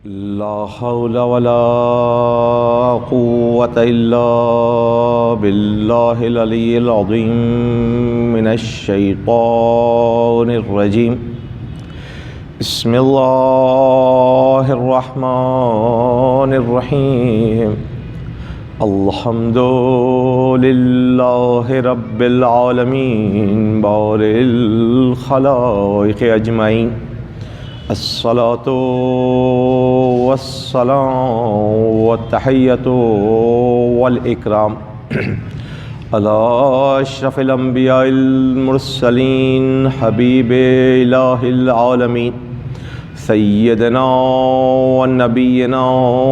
لا حول ولا قوة إلا بالله العلي العظيم من الشيطان الرجيم. بسم الله الرحمن الرحيم. الحمد لله رب العالمين بارئ الخلائق أجمعين. الصلاة والسلام والتحية والإكرام على أشرف الأنبياء المرسلين حبيب إله العالمين سيدنا ونبينا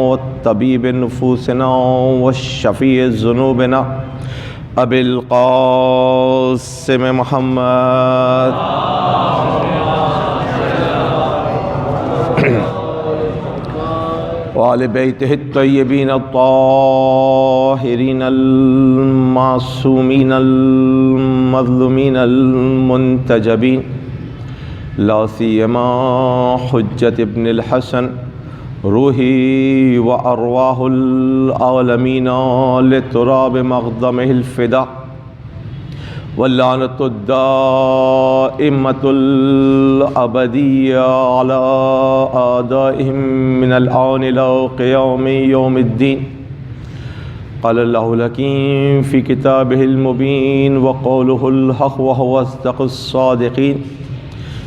وطبيب نفوسنا والشفيع ذنوبنا أبي القاسم محمد وآل بیتہ الطیبین الطاہرین المعصومین المظلومین المنتجبین لا سیما حجت ابن الحسن روحی و ارواح العالمین لتراب مقدمہ الفدا واللعنة الدائمة الأبدية على أعدائهم من الآن إلى قيام يوم الدين. قال الله الحكيم في كتابه المبين وقوله الحق وهو أصدق الصادقين.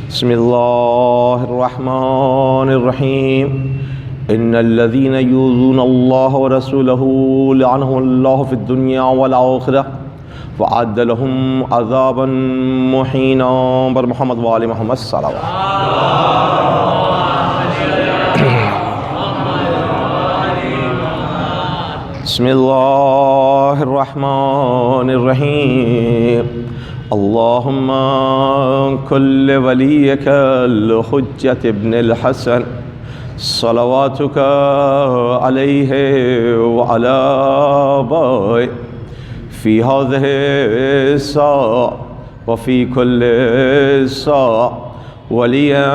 بسم الله الرحمن الرحيم. إن الذين يؤذون الله ورسوله لعنهم الله في الدنيا والآخرة وعد لهم عذابا مهينا. بر محمد وآل محمد صلوات. بسم الله الرحمن الرحيم. اللهم كل وليك الحجة ابن الحسن صلواتك عليه وعلى آبائه في هذه الساعة وفي كل ساعة وليا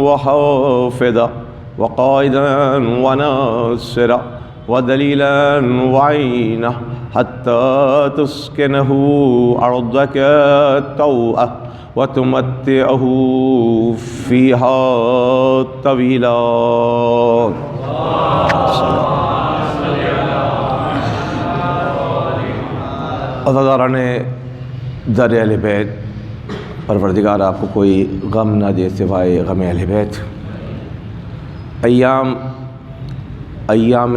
وحافظا وقائدا وناصرا ودليلا وعينا حتى تسكنه أرضك طوعا وتمتعه فيها طويلا. عزیزان در اہل بیت، پروردگار آپ کو کوئی غم نہ دے سوائے غم اہل بیت. ایام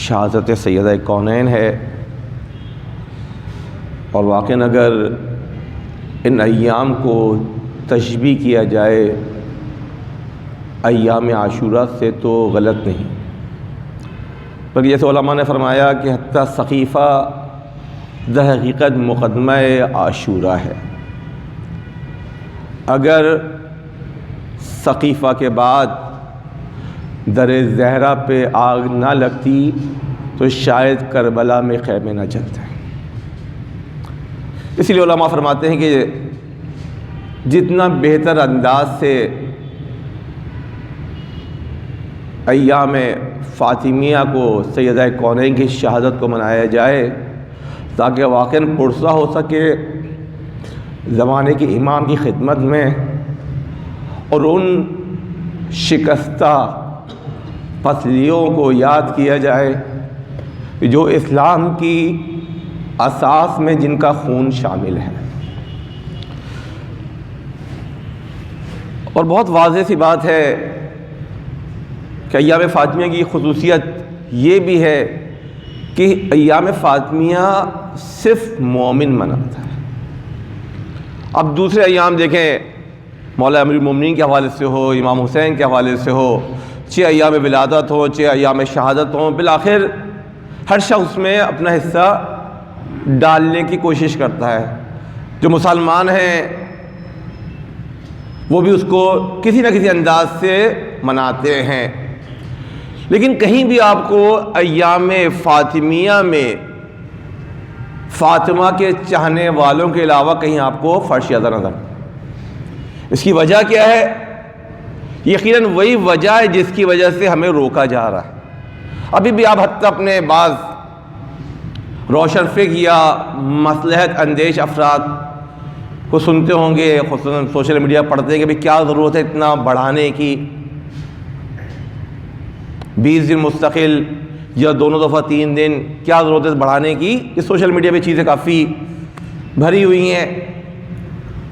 شہادت سیدہ کونین ہے، اور واقعاً اگر ان ایام کو تشبیہ کیا جائے ایام عاشورہ سے تو غلط نہیں، بلکہ جیسے علماء نے فرمایا کہ حتیٰ ثقیفہ در حقیقت مقدمہ عاشورہ ہے. اگر ثقیفہ کے بعد در زہرہ پہ آگ نہ لگتی تو شاید کربلا میں خیمے نہ جلتے. اس لیے علماء فرماتے ہیں کہ جتنا بہتر انداز سے ایام فاطمیہ کو سیدہ کونین کی شہادت کو منایا جائے تاکہ واقعاً پرسہ ہو سکے زمانے کے امام کی خدمت میں، اور ان شکستہ پسلیوں کو یاد کیا جائے جو اسلام کی اساس میں جن کا خون شامل ہے. اور بہت واضح سی بات ہے کہ ایام فاطمیہ کی خصوصیت یہ بھی ہے کہ ایام فاطمیہ صرف مومن مناتا ہے. اب دوسرے ایام دیکھیں، مولا امیر المومنین کے حوالے سے ہو، امام حسین کے حوالے سے ہو، چاہے ایام ولادت ہو، چاہے ایام شہادت ہوں، بالآخر ہر شخص میں اپنا حصہ ڈالنے کی کوشش کرتا ہے. جو مسلمان ہیں وہ بھی اس کو کسی نہ کسی انداز سے مناتے ہیں، لیکن کہیں بھی آپ کو ایام فاطمیہ میں فاطمہ کے چاہنے والوں کے علاوہ کہیں آپ کو فرش نظر. اس کی وجہ کیا ہے یقیناً وہی وجہ ہے جس کی وجہ سے ہمیں روکا جا رہا ہے۔ ابھی بھی آپ حتیٰ اپنے بعض روشن فکر یا مصلحت اندیش افراد کو سنتے ہوں گے، خصوصاً سوشل میڈیا پڑھتے ہیں کہ بھئی کیا ضرورت ہے اتنا بڑھانے کی، 20 دن مستقل یا دونوں دفعہ 3 دن، کیا ضرورت ہے بڑھانے کی؟ اس سوشل میڈیا پہ چیزیں کافی بھری ہوئی ہیں۔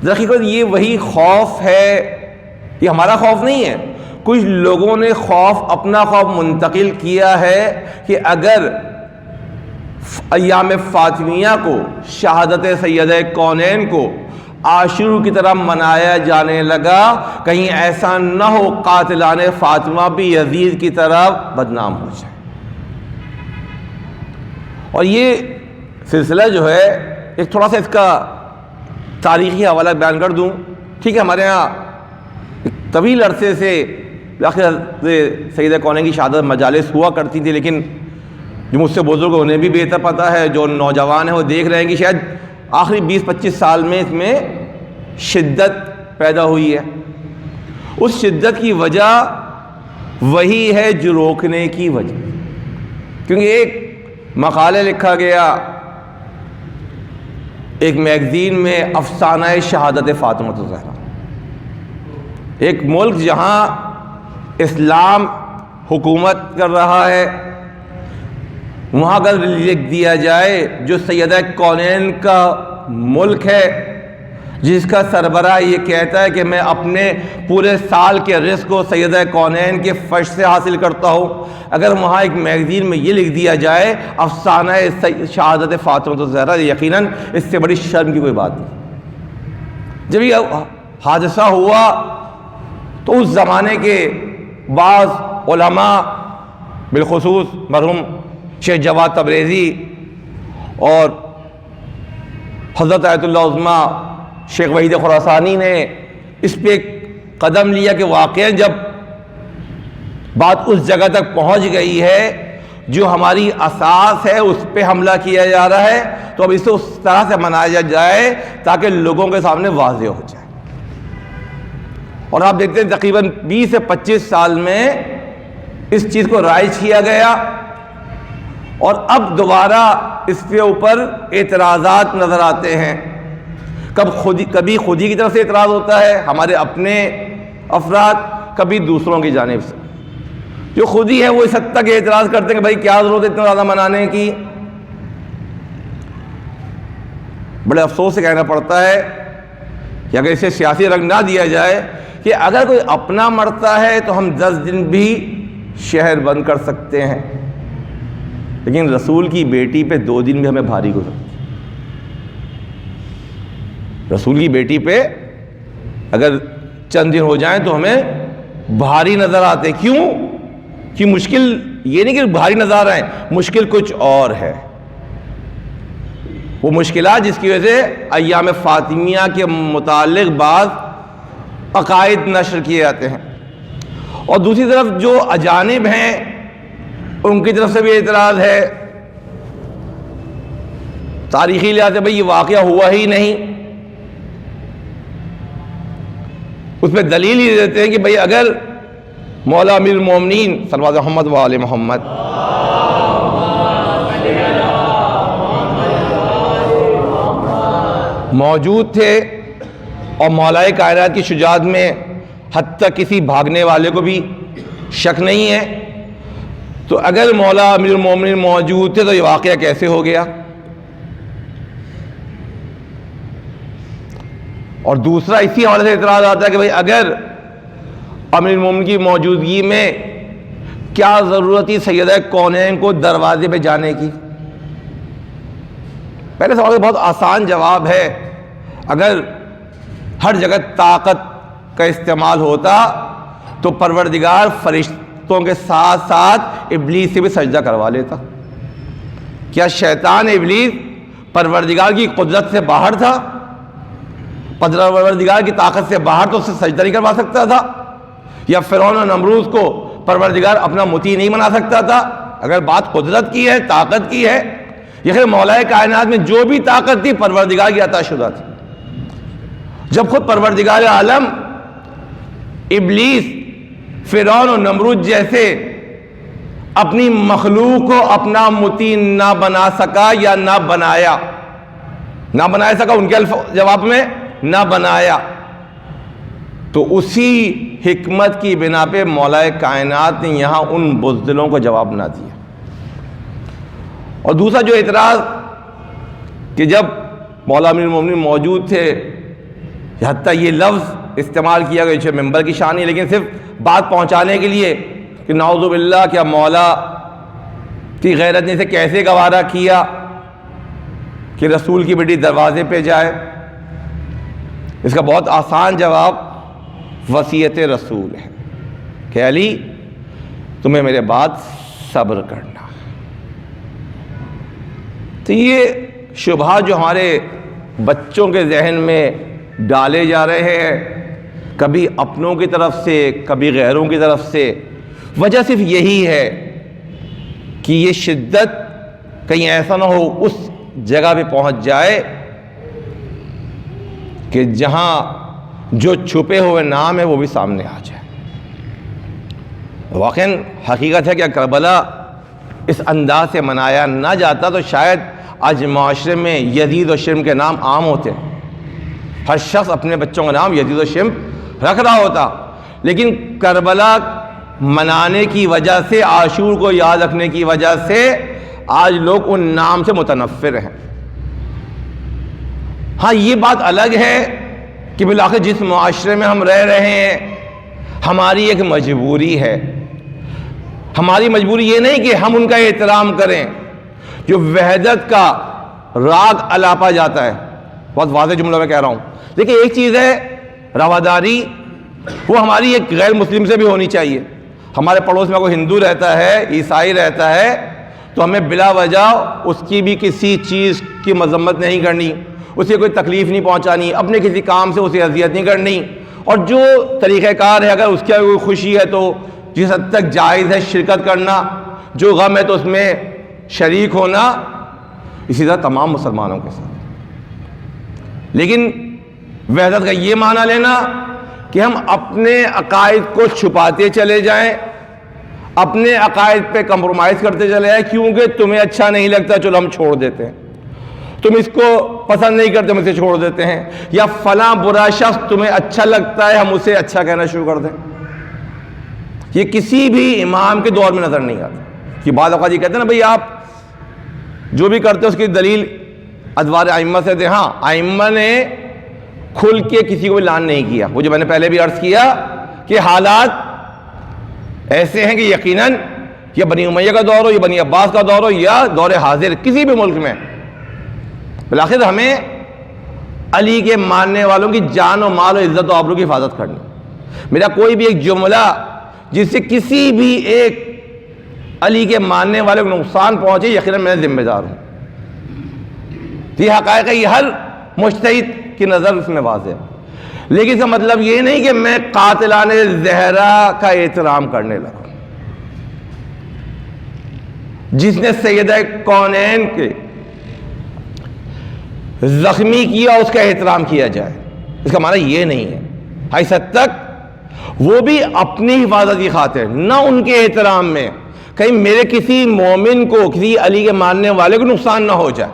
حقیقت یہ وہی خوف ہے، یہ ہمارا خوف نہیں ہے، کچھ لوگوں نے خوف، اپنا خوف منتقل کیا ہے کہ اگر ایام فاطمیہ کو، شہادت سیدہ کونین کو عاشور کی طرح منایا جانے لگا، کہیں ایسا نہ ہو قاتلان فاطمہ بھی یزید کی طرح بدنام ہو جائے۔ اور یہ سلسلہ جو ہے، ایک تھوڑا سا اس کا تاریخی حوالہ بیان کر دوں۔ ٹھیک ہے، ہمارے ہاں طویل عرصے سے سیدہ کونین کی شہادت مجالس ہوا کرتی تھی، لیکن جو مجھ سے بزرگ ہیں انہیں بھی بہتر پتہ ہے، جو نوجوان ہیں وہ دیکھ رہے ہیں کہ شاید آخری 20-25 سال میں اس میں شدت پیدا ہوئی ہے۔ اس شدت کی وجہ وہی ہے جو روکنے کی وجہ، کیونکہ ایک مقالہ لکھا گیا ایک میگزین میں، افسانہ شہادت فاطمہ الزہرا، ایک ملک جہاں اسلام حکومت کر رہا ہے، وہاں اگر لکھ دیا جائے جو سیدہ کونین کا ملک ہے، جس کا سربراہ یہ کہتا ہے کہ میں اپنے پورے سال کے رزق کو سیدہ کونین کے فرش سے حاصل کرتا ہوں، اگر وہاں ایک میگزین میں یہ لکھ دیا جائے افسانہ شہادت فاطمہ الزہرا، یقیناً اس سے بڑی شرم کی کوئی بات نہیں۔ جب یہ حادثہ ہوا تو اس زمانے کے بعض علماء، بالخصوص مرحوم شیخ جواد تبریزی اور حضرت آیت اللہ عظمیٰ شیخ وحید خراسانی نے اس پہ ایک قدم لیا کہ واقعاً جب بات اس جگہ تک پہنچ گئی ہے جو ہماری اساس ہے اس پہ حملہ کیا جا رہا ہے، تو اب اسے اس طرح سے منایا جائے تاکہ لوگوں کے سامنے واضح ہو جائے۔ اور آپ دیکھتے ہیں تقریباً 20 سے 25 سال میں اس چیز کو رائج کیا گیا، اور اب دوبارہ اس کے اوپر اعتراضات نظر آتے ہیں۔ کبھی خودی کی طرف سے اعتراض ہوتا ہے، ہمارے اپنے افراد، کبھی دوسروں کی جانب سے۔ جو خودی ہے وہ اس حد تک اعتراض کرتے ہیں کہ بھائی کیا ضرورت ہے اتنا زیادہ منانے کی۔ بڑے افسوس سے کہنا پڑتا ہے کہ اگر اسے سیاسی رنگ نہ دیا جائے کہ اگر کوئی اپنا مرتا ہے تو ہم 10 دن بھی شہر بند کر سکتے ہیں، لیکن رسول کی بیٹی پہ 2 دن بھی ہمیں بھاری گزرتے ہیں۔ رسول کی بیٹی پہ اگر چند دن ہو جائیں تو ہمیں بھاری نظر آتے۔ کیوں؟ کہ مشکل یہ نہیں کہ بھاری نظر آئیں، مشکل کچھ اور ہے۔ وہ مشکلات جس کی وجہ سے ایام فاطمیہ کے متعلق بعض عقائد نشر کیے جاتے ہیں، اور دوسری طرف جو اجانب ہیں ان کی طرف سے بھی اعتراض ہے، تاریخی لحاظ سے بھئی یہ واقعہ ہوا ہی نہیں۔ اس پہ دلیل ہی دیتے ہیں کہ بھئی اگر مولا امیر المومنین صلی اللہ علیہ محمد و آل محمد موجود تھے اور مولا کائنات کی شجاعت میں حتیٰ کسی بھاگنے والے کو بھی شک نہیں ہے، تو اگر مولا امیر المومنین موجود تھے تو یہ واقعہ کیسے ہو گیا؟ اور دوسرا اسی حوالے سے اعتراض آتا ہے کہ بھئی اگر امیر المومنین کی موجودگی میں کیا ضرورت تھی سیدہ کونین کو دروازے پہ جانے کی؟ پہلے سوال کا بہت آسان جواب ہے، اگر ہر جگہ طاقت کا استعمال ہوتا تو پروردگار فرشتوں کے ساتھ ساتھ ابلیس سے بھی سجدہ کروا لیتا۔ کیا شیطان ابلیس پروردگار کی قدرت سے باہر تھا؟ پروردگار کی طاقت سے باہر تو اس سے سجدہ نہیں کروا سکتا تھا؟ یا فرعون و نمرود کو پروردگار اپنا مطیع نہیں بنا سکتا تھا؟ اگر بات قدرت کی ہے، طاقت کی ہے، یہ مولا کائنات میں جو بھی طاقت تھی پروردگار کی عطا شدہ تھی۔ جب خود پروردگار عالم ابلیس فرعون اور نمرود جیسے اپنی مخلوق کو اپنا مطیع نہ بنا سکا یا نہ بنایا ان کے جواب میں نہ بنایا، تو اسی حکمت کی بنا پہ مولا کائنات نے یہاں ان بزدلوں کو جواب نہ دیا۔ اور دوسرا جو اعتراض کہ جب مولا امیر المومنین موجود تھے، حتیٰ یہ لفظ استعمال کیا گیا ممبر کی شان ہے، لیکن صرف بات پہنچانے کے لیے کہ نعوذ باللہ کیا مولا کی غیرت نے اسے کیسے گوارا کیا کہ رسول کی بیٹی دروازے پہ جائے؟ اس کا بہت آسان جواب وصیت رسول ہے کہ علی تمہیں میرے بعد صبر کرنا۔ تو یہ شبہات جو ہمارے بچوں کے ذہن میں ڈالے جا رہے ہیں، کبھی اپنوں کی طرف سے کبھی غیروں کی طرف سے، وجہ صرف یہی ہے کہ یہ شدت کہیں ایسا نہ ہو اس جگہ پہ پہنچ جائے کہ جہاں جو چھپے ہوئے نام ہے وہ بھی سامنے آ جائے۔ واقعاً حقیقت ہے کہ کربلا اس انداز سے منایا نہ جاتا تو شاید آج معاشرے میں یزید و شرم کے نام عام ہوتے، ہر شخص اپنے بچوں کا نام یزید و شرم رکھ رہا ہوتا، لیکن کربلا منانے کی وجہ سے، عاشور کو یاد رکھنے کی وجہ سے آج لوگ ان نام سے متنفر ہیں۔ ہاں یہ بات الگ ہے کہ بالآخر جس معاشرے میں ہم رہ رہے ہیں ہماری ایک مجبوری ہے۔ ہماری مجبوری یہ نہیں کہ ہم ان کا احترام کریں، جو وحدت کا راگ الاپا جاتا ہے، بہت واضح جملہ میں کہہ رہا ہوں، لیکن ایک چیز ہے رواداری، وہ ہماری ایک غیر مسلم سے بھی ہونی چاہیے۔ ہمارے پڑوس میں کوئی ہندو رہتا ہے، عیسائی رہتا ہے، تو ہمیں بلا وجہ اس کی بھی کسی چیز کی مذمت نہیں کرنی، اسے کوئی تکلیف نہیں پہنچانی، اپنے کسی کام سے اسے اذیت نہیں کرنی، اور جو طریقہ کار ہے اگر اس کی کوئی خوشی ہے تو جس حد تک جائز ہے شرکت کرنا، جو غم ہے تو اس میں شریک ہونا، اسی طرح تمام مسلمانوں کے ساتھ۔ لیکن وحدت کا یہ معنی لینا کہ ہم اپنے عقائد کو چھپاتے چلے جائیں، اپنے عقائد پہ کمپرومائز کرتے چلے جائیں، کیونکہ تمہیں اچھا نہیں لگتا چلو ہم چھوڑ دیتے ہیں، تم اس کو پسند نہیں کرتے ہم اسے چھوڑ دیتے ہیں، یا فلاں برا شخص تمہیں اچھا لگتا ہے ہم اسے اچھا کہنا شروع کر دیں۔ یہ کسی بھی امام کے دور میں نظر نہیں آتا کہ بعض اوقات یہ کہتے ہیں نا بھئی آپ جو بھی کرتے ہیں اس کی دلیل ادوار ائمہ سے دیں۔ ہاں، ائمہ نے کھل کے کسی کو بھی لان نہیں کیا، وہ جو میں نے پہلے بھی عرض کیا کہ حالات ایسے ہیں کہ یقیناً یہ بنی امیہ کا دور ہو، یہ بنی عباس کا دور ہو، یا دور حاضر کسی بھی ملک میں، بالآخر ہمیں علی کے ماننے والوں کی جان و مال و عزت و آبرو کی حفاظت کرنی۔ میرا کوئی بھی ایک جملہ جس سے کسی بھی ایک علی کے ماننے والے کو نقصان پہنچے، یقیناً میں ذمہ دار ہوں۔ یہ حقائق ہے، یہ ہر مجتہد کی نظر اس میں واضح ہے، لیکن اس کا مطلب یہ نہیں کہ میں قاتلان زہرا کا احترام کرنے لگا۔ جس نے سیدہ کونین کے زخمی کیا اس کا احترام کیا جائے، اس کا معنی یہ نہیں ہے۔ اس حد تک وہ بھی اپنی حفاظت کی خاطر، نہ ان کے احترام میں کہیں میرے کسی مومن کو، کسی علی کے ماننے والے کو نقصان نہ ہو جائے،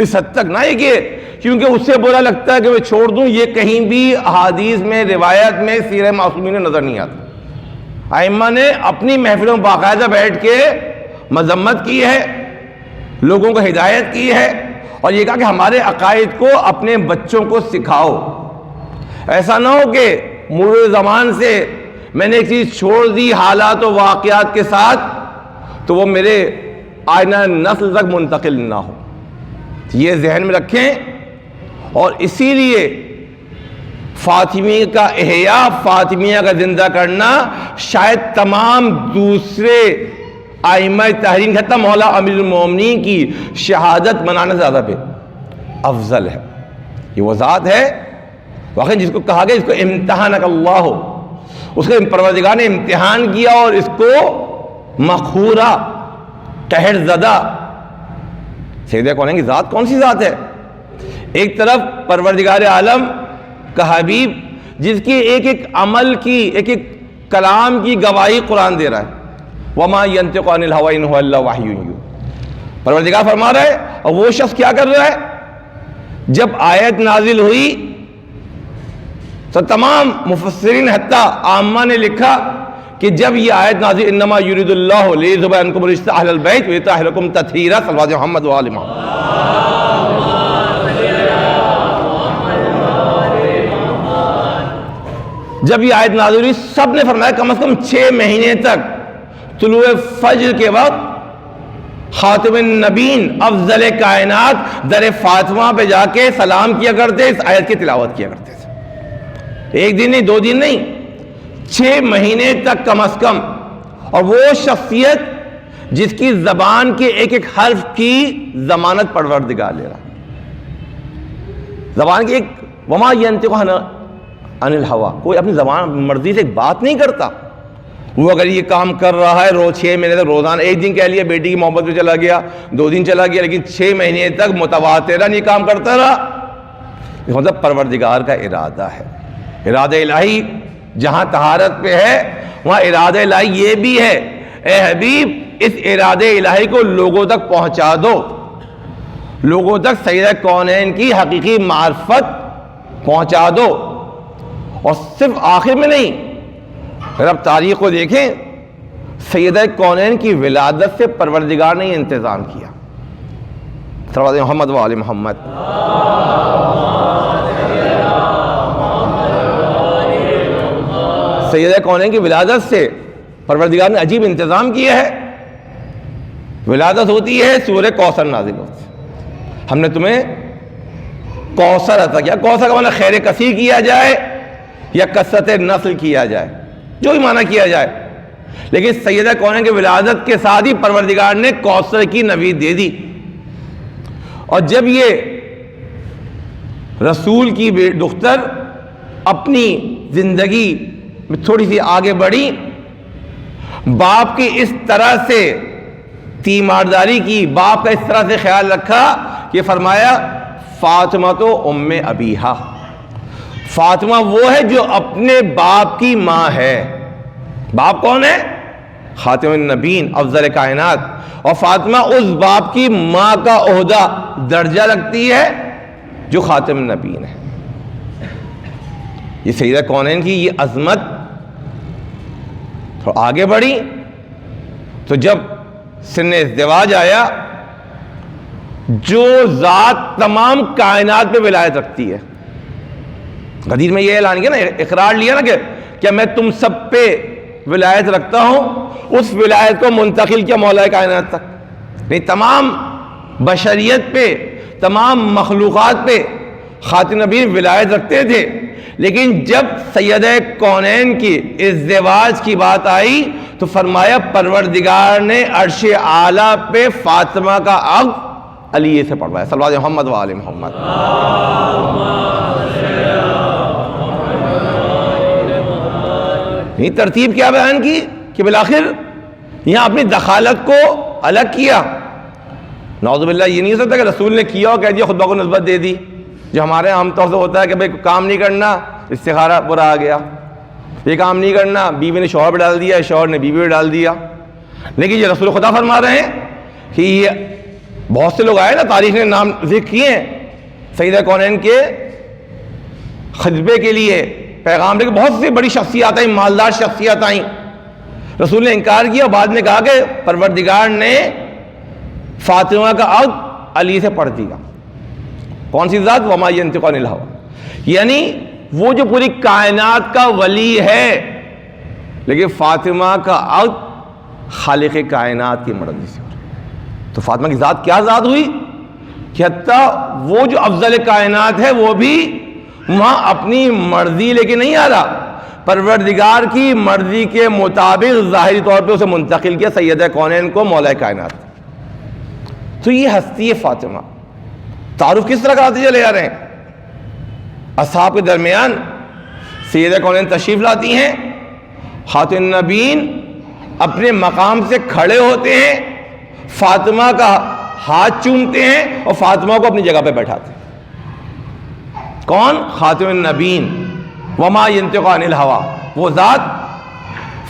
اس حد تک نہ یہ کہ کیونکہ اس سے برا لگتا ہے کہ میں چھوڑ دوں، یہ کہیں بھی احادیث میں، روایت میں، سیرہ معصومین میں نظر نہیں آتا۔ ائمہ نے اپنی محفلوں میں باقاعدہ بیٹھ کے مذمت کی ہے، لوگوں کو ہدایت کی ہے، اور یہ کہا کہ ہمارے عقائد کو اپنے بچوں کو سکھاؤ۔ ایسا نہ ہو کہ مرور زمان سے میں نے ایک چیز چھوڑ دی حالات و واقعات کے ساتھ تو وہ میرے آئینہ نسل تک منتقل نہ ہو، یہ ذہن میں رکھیں۔ اور اسی لیے فاطمی کا احیاء، فاطمیہ کا زندہ کرنا شاید تمام دوسرے ائمہ تحریر، حتیٰ مولا امیر المومنین کی شہادت منانے سے زیادہ بے افضل ہے۔ یہ وہ ذات ہے واقعی جس کو کہا گیا، اس کو امتحانک اللہ، اس کو پروردگار نے امتحان کیا اور اس کو مقہورہ، قہر زدہ۔ سیدہ کونین کی ذات کون سی ذات ہے؟ ایک طرف پروردگار عالم کا حبیب، جس کی ایک ایک عمل کی، ایک ایک کلام کی گواہی قرآن دے رہا ہے. وما ينطق عن الهوى ان هو الا وحی یوحى. پروردگار فرما رہا ہے. اور وہ شخص کیا کر رہا ہے؟ جب آیت نازل ہوئی تو تمام مفسرین حتیٰ عامہ نے لکھا کہ جب یہ آیت نازل انما یرید اللہ لیذهب عنکم الرجس اہل البیت ویطہرکم تطہیرا صلوات محمد و آل محمد. جب یہ آیت نازل ہوئی سب نے فرمایا کم از کم 6 مہینے تک طلوع فجر کے وقت خاتم النبین افضل کائنات در فاطمہ پہ جا کے سلام کیا کرتے، اس آیت کی تلاوت کیا کرتے تھے. ایک دن نہیں، 2 دن نہیں، 6 مہینے تک کم از کم. اور وہ شخصیت جس کی زبان کے ایک ایک حرف کی ضمانت پروردگار لے رہا. زبان کی ایک وما ينطق عن الهوى، کوئی اپنی زبان مرضی سے ایک بات نہیں کرتا. وہ اگر یہ کام کر رہا ہے روز 6 مہینے تک روزانہ، ایک دن کہہ لیا بیٹی کی محبت میں چلا گیا، 2 دن چلا گیا، لیکن 6 مہینے تک متواترن یہ کام کرتا رہا. یہ مطلب پروردگار کا ارادہ ہے. ارادہ الہی جہاں طہارت پہ ہے وہاں ارادہ الہی یہ بھی ہے اے حبیب اس ارادہ الہی کو لوگوں تک پہنچا دو، لوگوں تک سیدہ کونین کی حقیقی معرفت پہنچا دو. اور صرف آخر میں نہیں، اگر آپ تاریخ کو دیکھیں سیدہ کونین کی ولادت سے پروردگار نے انتظام کیا. صلوات محمد و آل محمد. سیدہ کونین کی ولادت سے پروردگار نے عجیب انتظام کیا ہے. ولادت ہوتی ہے سورہ کوثر نازل ہوتی ہے. ہم نے تمہیں کوثر عطا کیا. کوثر کا معنی خیر کثیر کیا جائے یا کثرت نسل کیا جائے، جو بھی معنی کیا جائے، لیکن سیدہ کونین کی ولادت کے ساتھ ہی پروردگار نے کوثر کی نوید دے دی. اور جب یہ رسول کی دختر اپنی زندگی میں تھوڑی سی آگے بڑھی، باپ کی اس طرح سے تیمارداری کی، باپ کا اس طرح سے خیال رکھا کہ فرمایا فاطمہ تو ام ابیہا، فاطمہ وہ ہے جو اپنے باپ کی ماں ہے. باپ کون ہے؟ خاتم النبین افضل کائنات. اور فاطمہ اس باپ کی ماں کا عہدہ درجہ رکھتی ہے جو خاتم النبین ہے. یہ سیدہ کونین کی یہ عظمت تو آگے بڑھی. تو جب سن ازدواج آیا، جو ذات تمام کائنات پہ ولایت رکھتی ہے، حدیث میں یہ اعلان کیا نا، اقرار لیا نا کہ کیا میں تم سب پہ ولایت رکھتا ہوں، اس ولایت کو منتقل کیا مولا کائنات تک. نہیں، تمام بشریت پہ، تمام مخلوقات پہ خاتم نبی ولایت رکھتے تھے، لیکن جب سیدہ کونین کی ازدواج کی بات آئی تو فرمایا پروردگار نے عرش اعلیٰ پہ فاطمہ کا عقد علی سے پڑھوایا. صلوات محمد و آل محمد. یہ ترتیب کیا بیان کی کہ بالآخر یہاں اپنی دخالت کو الگ کیا. نعوذ باللہ یہ نہیں ہو سکتا کہ رسول نے کیا اور کہہ دیا خطبہ کو نسبت دے دی، جو ہمارے عام طور سے ہوتا ہے کہ بھئی کام نہیں کرنا، استخارہ برا آ گیا. یہ کام نہیں کرنا، بیوی نے شوہر پہ ڈال دیا، شوہر نے بیوی پہ ڈال دیا. لیکن یہ رسول خدا فرما رہے ہیں کہ یہ بہت سے لوگ آئے نا، تاریخ نے نام ذکر کیے ہیں سیدہ کونین کے خطبے کے لیے پیغام لے کے، بہت سی بڑی شخصیات آئیں، مالدار شخصیات آئیں. رسول نے انکار کیا اور بعد میں کہا کہ پروردگار نے فاطمہ کا عقد علی سے پڑھ دیا. کون سی ذات؟ وما ينطق عن الهوى، یعنی وہ جو پوری کائنات کا ولی ہے، لیکن فاطمہ کا عقد خالق کائنات کی مرضی سے. تو فاطمہ کی ذات کیا ذات ہوئی کہ حتیٰ وہ جو افضل کائنات ہے وہ بھی وہاں اپنی مرضی لے کے نہیں آ رہا، پروردگار کی مرضی کے مطابق ظاہری طور پہ اسے منتقل کیا سیدہ کونین کو مولا کائنات. تو یہ ہستی ہے فاطمہ. تعارف کس طرح کراتے چلے جا رہے ہیں؟ اصحاب کے درمیان سیدہ کونین تشریف لاتی ہیں، خاتم النبیین اپنے مقام سے کھڑے ہوتے ہیں، فاطمہ کا ہاتھ چومتے ہیں اور فاطمہ کو اپنی جگہ پہ بیٹھاتے ہیں. کون؟ خاتم النبیین. وما ينطق عن الهوى، وہ ذات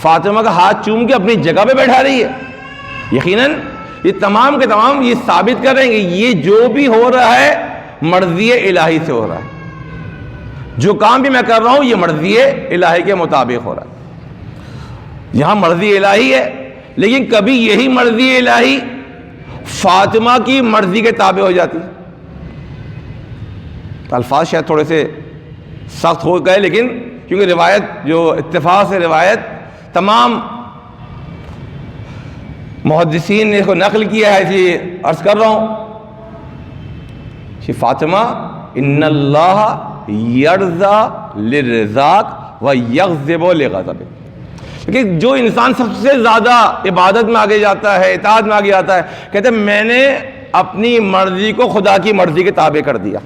فاطمہ کا ہاتھ چوم کے اپنی جگہ پہ بیٹھا رہی ہے. یقیناً یہ تمام کے تمام یہ ثابت کریں گے یہ جو بھی ہو رہا ہے مرضی الہی سے ہو رہا ہے. جو کام بھی میں کر رہا ہوں یہ مرضی الہی کے مطابق ہو رہا ہے. یہاں مرضی الہی ہے، لیکن کبھی یہی مرضی الہی فاطمہ کی مرضی کے تابع ہو جاتی ہے. الفاظ شاید تھوڑے سے سخت ہو گئے، لیکن کیونکہ روایت جو اتفاق سے روایت تمام محدثین نے اس کو نقل کیا ہے، اس لیے عرض کر رہا ہوں کہ فاطمہ ان اللہ یرضی للرزاق و یغضب لغضبہ. کیونکہ جو انسان سب سے زیادہ عبادت میں آگے جاتا ہے، اطاعت میں آگے جاتا ہے، کہتے ہیں میں نے اپنی مرضی کو خدا کی مرضی کے تابع کر دیا.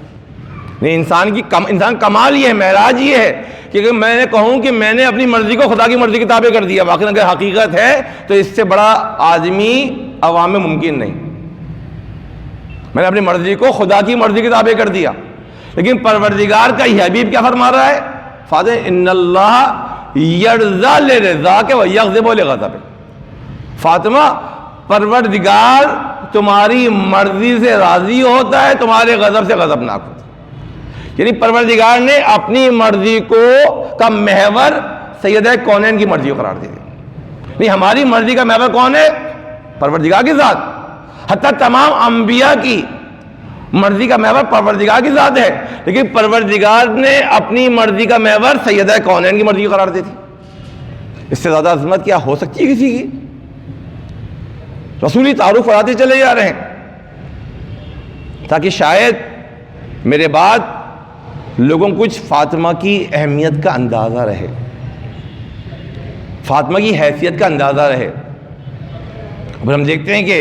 انسان کمال یہ ہے، معراج یہ ہے کہ میں نے کہوں کہ میں نے اپنی مرضی کو خدا کی مرضی کے تابع کر دیا. باقی اگر حقیقت ہے تو اس سے بڑا آدمی عوام میں ممکن نہیں. میں نے اپنی مرضی کو خدا کی مرضی کے تابع کر دیا. لیکن پروردگار کا یہ حبیب کیا فرما رہا ہے؟ فاطمہ ان اللہ یرضی للرزاق و یغضب لغضبہ. فاطمہ پروردگار تمہاری مرضی سے راضی ہوتا ہے، تمہارے غضب سے غضبناک ہوتا ہے. یعنی پروردگار نے اپنی مرضی کو کا محور سیدہ کونین کی مرضی کو قرار دے دیا. نہیں، ہماری مرضی کا محور کون ہے؟ پروردگار کی ذات. حتیٰ تمام انبیاء کی مرضی کا محور پروردگار کی ذات ہے، لیکن پروردگار نے اپنی مرضی کا محور سیدہ کونین کی مرضی کو قرار دے دی. اس سے زیادہ عظمت کیا ہو سکتی ہے کسی کی؟ رسولی تعارف پڑھاتے چلے جا رہے ہیں تاکہ شاید میرے بعد لوگوں کو کچھ فاطمہ کی اہمیت کا اندازہ رہے، فاطمہ کی حیثیت کا اندازہ رہے. اب ہم دیکھتے ہیں کہ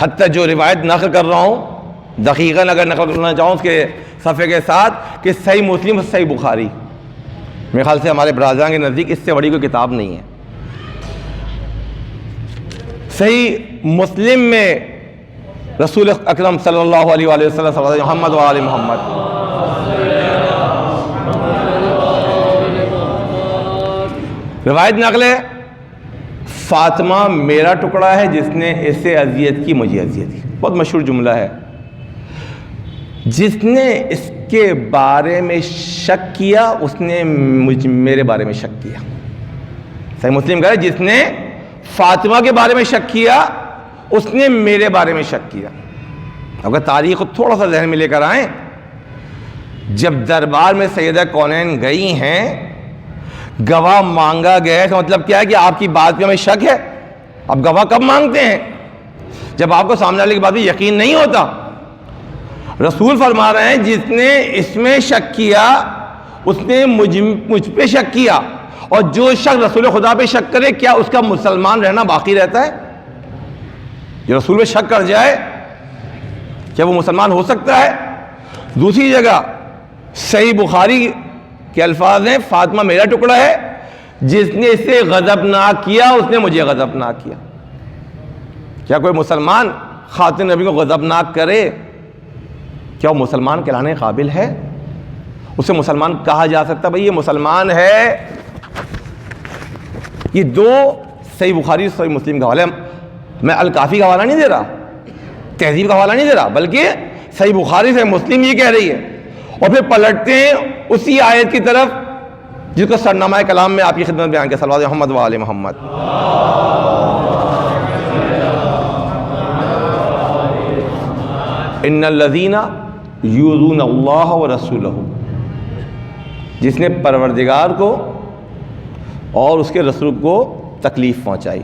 حتیٰ جو روایت نقل کر رہا ہوں دقیقاً اگر نقل کرنا چاہوں اس کے صفحے کے ساتھ کہ صحیح مسلم اور صحیح بخاری، میرے خیال سے ہمارے برادران کے نزدیک اس سے بڑی کوئی کتاب نہیں ہے. صحیح مسلم میں رسول اکرم صلی اللہ علیہ وآلہ وسلم صلی اللہ محمد و آل محمد روایت نقل ہے، فاطمہ میرا ٹکڑا ہے جس نے اسے اذیت کی مجھے اذیت کی. بہت مشہور جملہ ہے. جس نے اس کے بارے میں شک کیا اس نے میرے بارے میں شک کیا. صحیح مسلم کہا ہے جس نے فاطمہ کے بارے میں شک کیا اس نے میرے بارے میں شک کیا. اگر تاریخ کو تھوڑا سا ذہن میں لے کر آئیں، جب دربار میں سیدہ کونین گئی ہیں، گواہ مانگا گیا ہے، مطلب کیا ہے کہ آپ کی بات پہ ہمیں شک ہے. اب گواہ کب مانگتے ہیں؟ جب آپ کو سامنے والے کی بات پہ یقین نہیں ہوتا. رسول فرما رہے ہیں جس نے اس میں شک کیا اس نے مجھ پہ شک کیا. اور جو شخص رسول خدا پہ شک کرے کیا اس کا مسلمان رہنا باقی رہتا ہے؟ جو رسول پہ شک کر جائے کیا وہ مسلمان ہو سکتا ہے؟ دوسری جگہ صحیح بخاری کے الفاظ ہیں فاطمہ میرا ٹکڑا ہے، جس نے اسے غضبناک کیا اس نے مجھے غضبناک کیا. کیا کوئی مسلمان خاتون نبی کو غضبناک کرے کیا وہ مسلمان کہلانے کے قابل ہے؟ اسے مسلمان کہا جا سکتا بھئی یہ مسلمان ہے؟ یہ دو صحیح بخاری صحیح مسلم کا حوالہ ہے. میں الکافی کا حوالہ نہیں دے رہا، تہذیب کا حوالہ نہیں دے رہا، بلکہ صحیح بخاری صحیح مسلم یہ کہہ رہی ہے. اور پھر پلٹتے ہیں اسی آیت کی طرف جس کو سرنامہ کلام میں آپ کی خدمت بیان کیا، صلوات محمد و آل محمد. ان الذین یؤذون اللہ ورسولہ، جس نے پروردگار کو اور اس کے رسول کو تکلیف پہنچائی.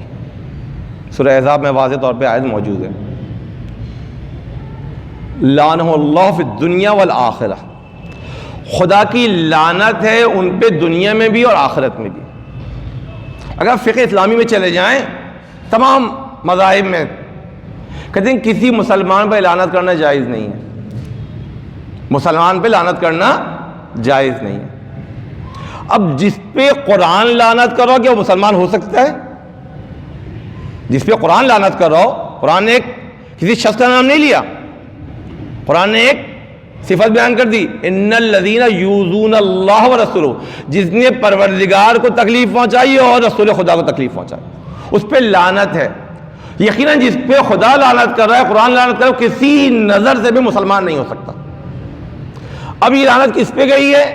سورہ احزاب میں واضح طور پہ آیت موجود ہے. لعنہ اللہ فی الدنیا والآخرہ، خدا کی لعنت ہے ان پہ دنیا میں بھی اور آخرت میں بھی. اگر فقہ اسلامی میں چلے جائیں تمام مذاہب میں کہتے ہیں کسی مسلمان پہ لعنت کرنا جائز نہیں ہے. مسلمان پہ لعنت کرنا جائز نہیں ہے. اب جس پہ قرآن لعنت کرو کیا وہ مسلمان ہو سکتا ہے؟ جس پہ قرآن لعنت کرو، قرآن نے ایک کسی شخص کا نام نہیں لیا، قرآن نے ایک صفت بیان کر دی، ان الذین یؤذون اللہ ورسولہ، جس نے پروردگار کو تکلیف پہنچائی اور رسول خدا کو تکلیف پہنچائی، اس پہ لعنت ہے۔ یقیناً جس پہ خدا لعنت کر رہا ہے، قرآن لعنت کر رہا ہے، کسی نظر سے بھی مسلمان نہیں ہو سکتا۔ اب یہ لعنت کس پہ گئی ہے؟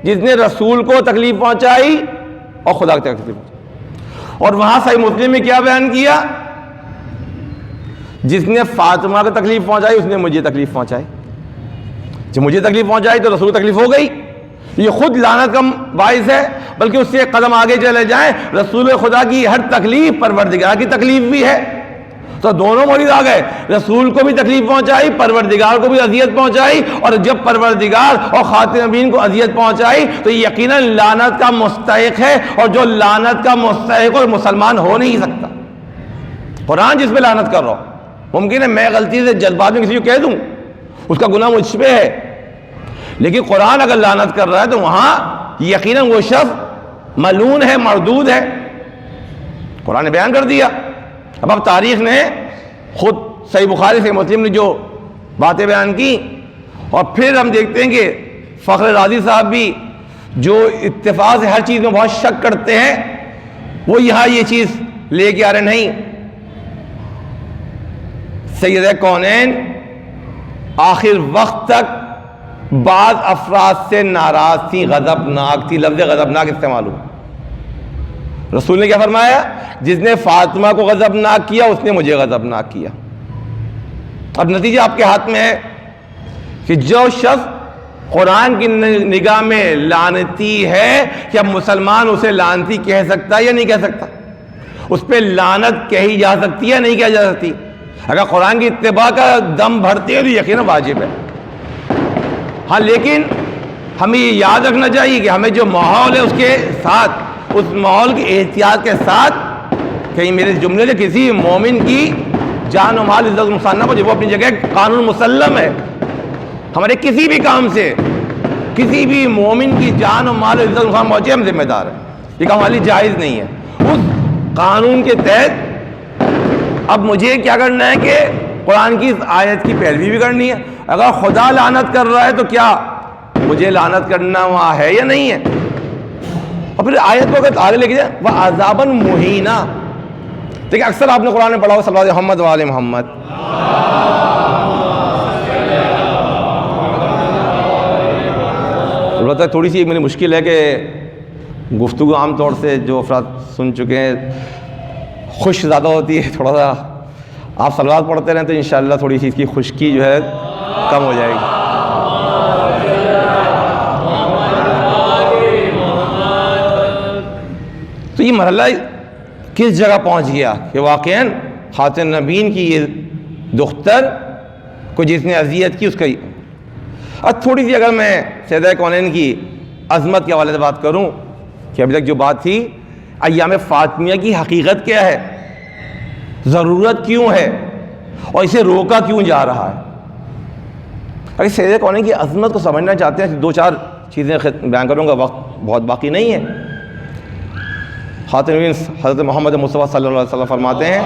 جس نے رسول کو تکلیف پہنچائی اور خدا کو تکلیف پہنچائی۔ اور وہاں صحیح مسلم میں کیا بیان کیا؟ جس نے فاطمہ کو تکلیف پہنچائی اس نے مجھے تکلیف پہنچائی، جب مجھے تکلیف پہنچائی تو رسول کو تکلیف ہو گئی۔ یہ خود لعنت کا باعث ہے، بلکہ اس سے ایک قدم آگے چلے جائیں، رسول خدا کی ہر تکلیف پروردگار کی تکلیف بھی ہے، تو دونوں مورد آ گئے، رسول کو بھی تکلیف پہنچائی، پروردگار کو بھی اذیت پہنچائی، اور جب پروردگار اور خاتم نبیین کو اذیت پہنچائی تو یقیناً لعنت کا مستحق ہے، اور جو لعنت کا مستحق اور مسلمان ہو نہیں سکتا۔ قرآن جس پہ لعنت کر رہا ہوں، ممکن ہے میں غلطی سے جذبات میں کسی کو کہہ دوں، اس کا گناہ مجھ پہ ہے، لیکن قرآن اگر لعنت کر رہا ہے تو وہاں یقیناً وہ شخص ملعون ہے، مردود ہے، قرآن نے بیان کر دیا۔ اب تاریخ نے خود صحیح بخاری صحیح مسلم نے جو باتیں بیان کی، اور پھر ہم دیکھتے ہیں کہ فخر رازی صاحب بھی جو اتفاق سے ہر چیز میں بہت شک کرتے ہیں، وہ یہاں یہ چیز لے کے آ رہے نہیں۔ سیدہ کونین آخر وقت تک بعض افراد سے ناراض تھی، غضبناک تھی، لفظ غضبناک استعمال ہوا۔ رسول نے کیا فرمایا؟ جس نے فاطمہ کو غضبناک کیا اس نے مجھے غضبناک کیا۔ اب نتیجہ آپ کے ہاتھ میں ہے کہ جو شخص قرآن کی نگاہ میں لعنتی ہے، کیا مسلمان اسے لعنتی کہہ سکتا ہے یا نہیں کہہ سکتا؟ اس پہ لعنت کہی جا سکتی ہے نہیں کہی جا سکتی؟ اگر قرآن کی اتباع کا دم بھرتے ہیں تو یقیناً واجب ہے۔ ہاں لیکن ہمیں یہ یاد رکھنا چاہیے کہ ہمیں جو ماحول ہے اس کے ساتھ، اس ماحول کی احتیاط کے ساتھ، کہیں میرے جملے سے کسی مومن کی جان و مال عزت نقصان نہ پہنچے، وہ اپنی جگہ قانون مسلم ہے۔ ہمارے کسی بھی کام سے کسی بھی مومن کی جان و مال عزت نقصان پہنچے ہم ذمہ دار ہیں، یہ کام ہماری جائز نہیں ہے۔ اس قانون کے تحت اب مجھے کیا کرنا ہے کہ قرآن کی اس آیت کی پیروی بھی کرنی ہے۔ اگر خدا لعنت کر رہا ہے تو کیا مجھے لعنت کرنا وہاں ہے یا نہیں ہے؟ اور پھر آیت کو اگر آگے لے کے جائے وَعَذَابًا مُهِينًا، دیکھیں اکثر آپ نے قرآن میں پڑھا ہو صلی اللہ علیہ محمد وآل محمد، البتہ تھوڑی سی میری مشکل ہے کہ گفتگو عام طور سے جو افراد سن چکے ہیں خوش زیادہ ہوتی ہے، تھوڑا سا آپ صلوات پڑھتے رہیں تو انشاءاللہ تھوڑی سی اس کی خشکی جو ہے کم ہو جائے گی۔ تو یہ مرحلہ کس جگہ پہنچ گیا کہ واقعاً خاتم نبیین کی یہ دختر کو جس نے اذیت کی اس کا اب تھوڑی سی اگر میں سیدہ کونین کی عظمت کے حوالے سے بات کروں کہ ابھی تک جو بات تھی ایام فاطمیہ کی حقیقت کیا ہے، ضرورت کیوں ہے، اور اسے روکا کیوں جا رہا ہے۔ اگر سیدہ کونین کی عظمت کو سمجھنا چاہتے ہیں دو چار چیزیں بیان کروں گا، وقت بہت باقی نہیں ہے۔ خاتم نبیین حضرت محمد مصطفیٰ صلی اللہ علیہ وسلم فرماتے ہیں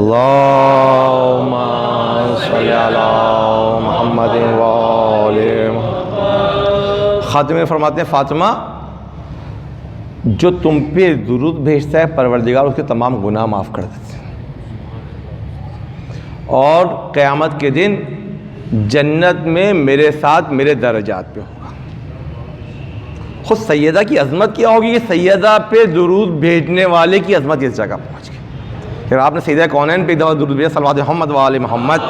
اللہم صلی علی محمد وآل محمد۔ خاتم میں فرماتے ہیں فاطمہ جو تم پہ درود بھیجتا ہے پروردگار اس کے تمام گناہ معاف کر دیتے ہیں، اور قیامت کے دن جنت میں میرے ساتھ میرے درجات پہ ہوگا۔ خود سیدہ کی عظمت کیا ہوگی کہ سیدہ پہ درود بھیجنے والے کی عظمت اس جگہ پہنچ گئی۔ پھر آپ نے سیدہ کونین پہ ایک دفعہ درود بھیجا صلوات محمد وآل محمد،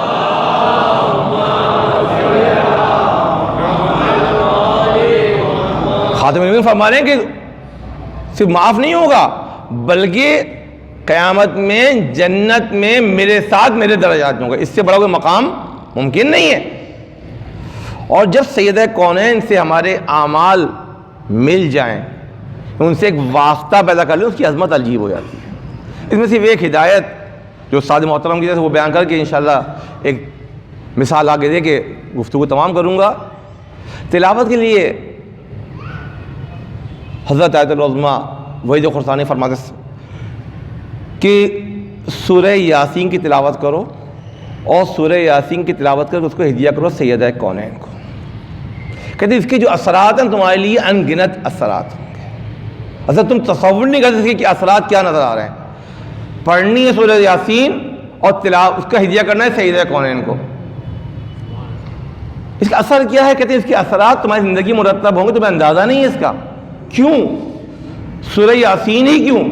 خاتم نبیین فرما رہے ہیں کہ صرف معاف نہیں ہوگا بلکہ قیامت میں جنت میں میرے ساتھ میرے درجات میں ہوگا۔ اس سے بڑا کوئی مقام ممکن نہیں ہے۔ اور جب سیدہ کونین سے ہمارے اعمال مل جائیں، ان سے ایک واسطہ پیدا کر لیں، اس کی عظمت عجیب ہو جاتی ہے۔ اس میں صرف ایک ہدایت جو استاد محترم کی جیسے وہ بیان کر کے انشاءاللہ ایک مثال آگے دے کے گفتگو تمام کروں گا۔ تلاوت کے لیے حضرت آیت العظمیٰ وحید خرسانی فرماتے کہ سورہ یاسین کی تلاوت کرو اور سورہ یاسین کی تلاوت کر کے اس کو ہدیہ کرو سیدہ کونین کو۔ کہتے ہیں اس کے جو اثرات ہیں تمہارے لیے ان گنت اثرات ہوں گے، اصل تم تصور نہیں کرتے اس کے کہ اثرات کیا نظر آ رہے ہیں۔ پڑھنی ہے سورہ یاسین اور اس کا ہدیہ کرنا ہے سیدہ کونین کو۔ اس کا اثر کیا ہے؟ کہتے ہیں اس کے اثرات تمہاری زندگی مرتب ہوں گے، تمہیں اندازہ نہیں ہے اس کا۔ کیوں؟ سورہ یاسین ہی کیوں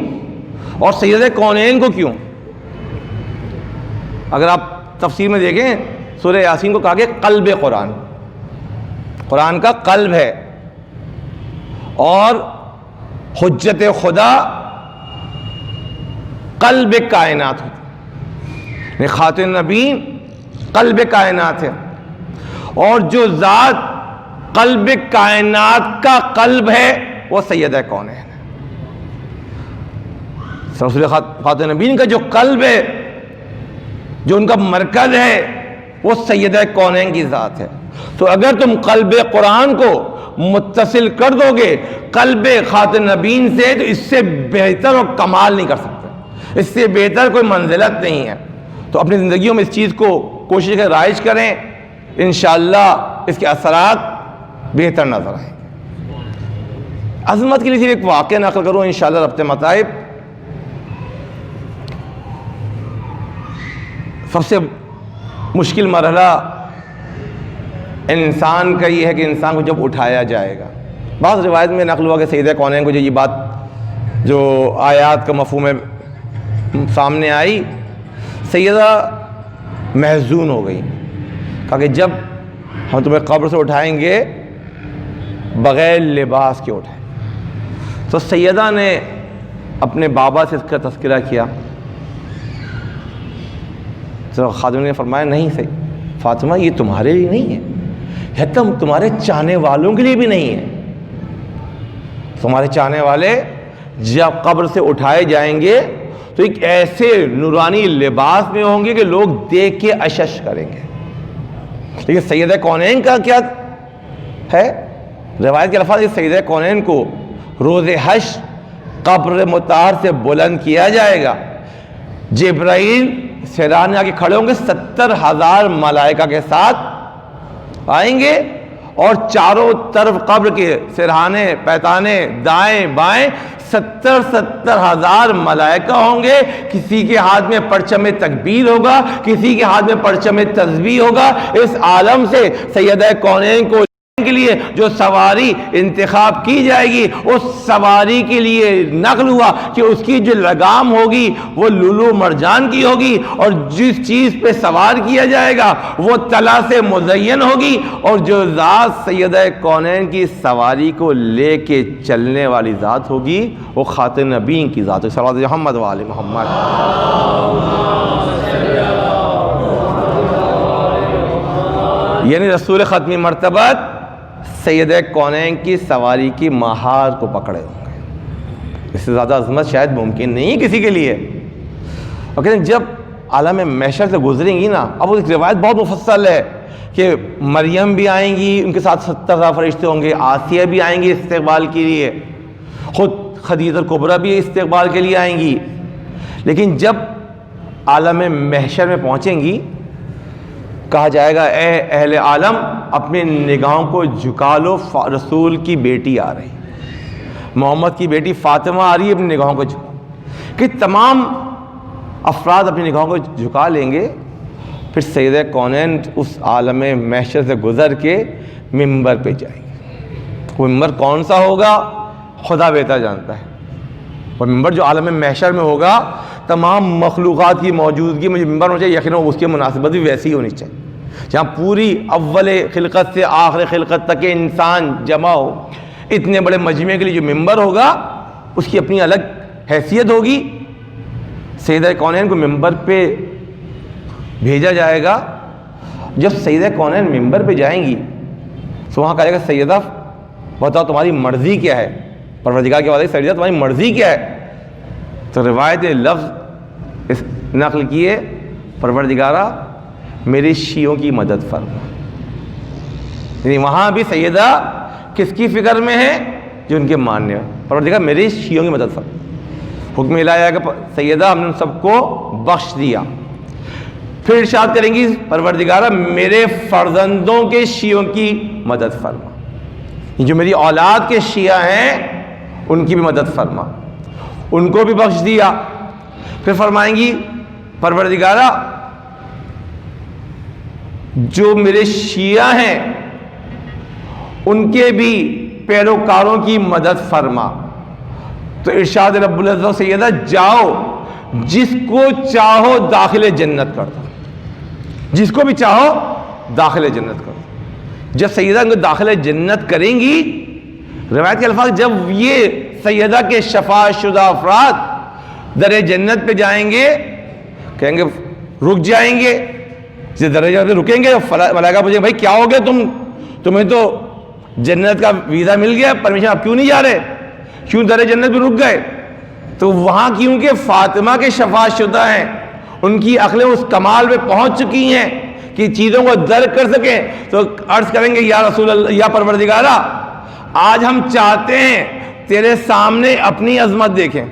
اور سیدہ کونین کو کیوں؟ اگر آپ تفسیر میں دیکھیں سورہ یاسین کو کہا گیا قلب قرآن، قرآن کا قلب ہے، اور حجت خدا قلب کائنات ہوتی ہے، خاتم نبیین قلب کائنات ہے، اور جو ذات قلب کائنات کا قلب ہے وہ سیدہ کونین ہے۔ رسول خاتم نبیین کا جو قلب ہے، جو ان کا مرکز ہے، وہ سیدہ کونین کی ذات ہے۔ تو اگر تم قلب قرآن کو متصل کر دو گے قلب خاتم نبیین سے، تو اس سے بہتر اور کمال نہیں کر سکتے، اس سے بہتر کوئی منزلت نہیں ہے۔ تو اپنی زندگیوں میں اس چیز کو کوشش کریں، رائج کریں، انشاءاللہ اس کے اثرات بہتر نظر آئیں گے۔ عظمت کے لیے صرف ایک واقعہ نقل کروں انشاءاللہ ربط مطائب۔ سب سے مشکل مرحلہ انسان کا یہ ہے کہ انسان کو جب اٹھایا جائے گا۔ بعض روایت میں نقل ہوا کہ سیدہ کونین کو جو یہ بات جو آیات کا مفہوم ہے سامنے آئی، سیدہ محزون ہو گئی، کہا کہ جب ہم تمہیں قبر سے اٹھائیں گے بغیر لباس کے اٹھائیں۔ تو سیدہ نے اپنے بابا سے اس کا تذکرہ کیا، تو خادم نے فرمایا نہیں صحیح فاطمہ، یہ تمہارے لیے نہیں ہے، یہ تمہارے چاہنے والوں کے لیے بھی نہیں ہے۔ تمہارے چاہنے والے جب قبر سے اٹھائے جائیں گے تو ایک ایسے نورانی لباس میں ہوں گے کہ لوگ دیکھ کے اشش کریں گے۔ لیکن سیدہ کونین کا کیا ہے؟ روایت کے الفاظ، سیدہ کونین کو روز حشر قبر مطہر سے بلند کیا جائے گا، جبرائیل سرانے آ کے کھڑے ہوں گے، 70,000 ملائکہ کے ساتھ آئیں گے، اور چاروں طرف قبر کے سرہانے پیتانے دائیں بائیں 70,000 ملائکہ ہوں گے۔ کسی کے ہاتھ میں پرچم تکبیر ہوگا، کسی کے ہاتھ میں پرچم تسبیح ہوگا۔ اس عالم سے سیدہ کونین کو کے لیے جو سواری انتخاب کی جائے گی، اس سواری کے لیے نقل ہوا کہ اس کی جو لگام ہوگی وہ لولو مرجان کی ہوگی، اور جس چیز پہ سوار کیا جائے گا وہ طلا سے مزین ہوگی، اور جو ذات سیدہ کونین کی سواری کو لے کے چلنے والی ذات ہوگی وہ خاتم نبیین کی ذات ہے۔ صلی اللہ محمد و آل محمد۔ یعنی رسول ختمی مرتبت سیدہ کونین کی سواری کی مہار کو پکڑے ہوں گے۔ اس سے زیادہ عظمت شاید ممکن نہیں کسی کے لیے۔ اور کہتے ہیں جب عالم محشر سے گزریں گی نا، اب ایک روایت بہت مفصل ہے کہ مریم بھی آئیں گی، ان کے ساتھ 70,000 فرشتے ہوں گے، آسیہ بھی آئیں گی استقبال کے لیے، خود خدیجہ کبریٰ بھی استقبال کے لیے آئیں گی۔ لیکن جب عالم محشر میں پہنچیں گی، کہا جائے گا اے اہل عالم اپنی نگاہوں کو جھکا لو، رسول کی بیٹی آ رہی، محمد کی بیٹی فاطمہ آ رہی ہے، اپنی نگاہوں کو جھکا۔ کہ تمام افراد اپنی نگاہوں کو جھکا لیں گے، پھر سیدہ کونین اس عالم محشر سے گزر کے منبر پہ جائیں گے۔ وہ منبر کون سا ہوگا خدا بہتر جانتا ہے۔ وہ منبر جو عالم محشر میں ہوگا، تمام مخلوقات کی موجودگی میں جو منبر ہونا چاہیے، یقیناً اس کی مناسبت بھی ویسی ہی ہونی چاہیے، جہاں پوری اول خلقت سے آخر خلقت تک کے انسان جمع ہو۔ اتنے بڑے مجمع کے لیے جو منبر ہوگا اس کی اپنی الگ حیثیت ہوگی۔ سیدہ کونین کو منبر پہ بھیجا جائے گا۔ جب سیدہ کونین منبر پہ جائیں گی تو وہاں کہا جائے گا سیدہ بتاؤ تمہاری مرضی کیا ہے؟ پروردگار کی آواز ہے سیدہ تمہاری مرضی کیا ہے؟ تو روایت لفظ اس نقل کیے پروردگارہ میرے شیعوں کی مدد فرما. یعنی وہاں بھی سیدہ کس کی فکر میں ہے؟ جو ان کے ماننے ہیں. پروردگار میرے شیعوں کی مدد فرما. حکم الہی کہ سیدہ ہم نے ان سب کو بخش دیا. پھر ارشاد کریں گی پروردگارہ میرے فرزندوں کے شیعوں کی مدد فرما. جو میری اولاد کے شیعہ ہیں ان کی بھی مدد فرما. ان کو بھی بخش دیا. پھر فرمائیں گی پروردگارہ جو میرے شیعہ ہیں ان کے بھی پیروکاروں کی مدد فرما. تو ارشاد رب العزت سیدہ جاؤ جس کو چاہو داخل جنت کر دو. جس کو بھی چاہو داخل جنت کر دو. جب سیدہ ان کو داخل جنت کریں گی، روایت کے الفاظ جب یہ سیدہ کے شفاعت شدہ افراد در جنت پہ جائیں گے کہیں گے رک جائیں گے. جس درجہ پہ رکیں گے ملائکہ پوچھیں گے بھائی کیا ہو گیا تمہیں تو جنت کا ویزا مل گیا، پرمیشن، آپ کیوں نہیں جا رہے؟ کیوں در جنت پہ رک گئے؟ تو وہاں کیونکہ فاطمہ کے شفاعت شدہ ہیں، ان کی عقلیں اس کمال پہ پہنچ چکی ہیں کہ چیزوں کو درک کر سکیں. تو عرض کریں گے یا رسول اللہ، یا پروردگارہ آج ہم چاہتے ہیں تیرے سامنے اپنی عظمت دیکھیں.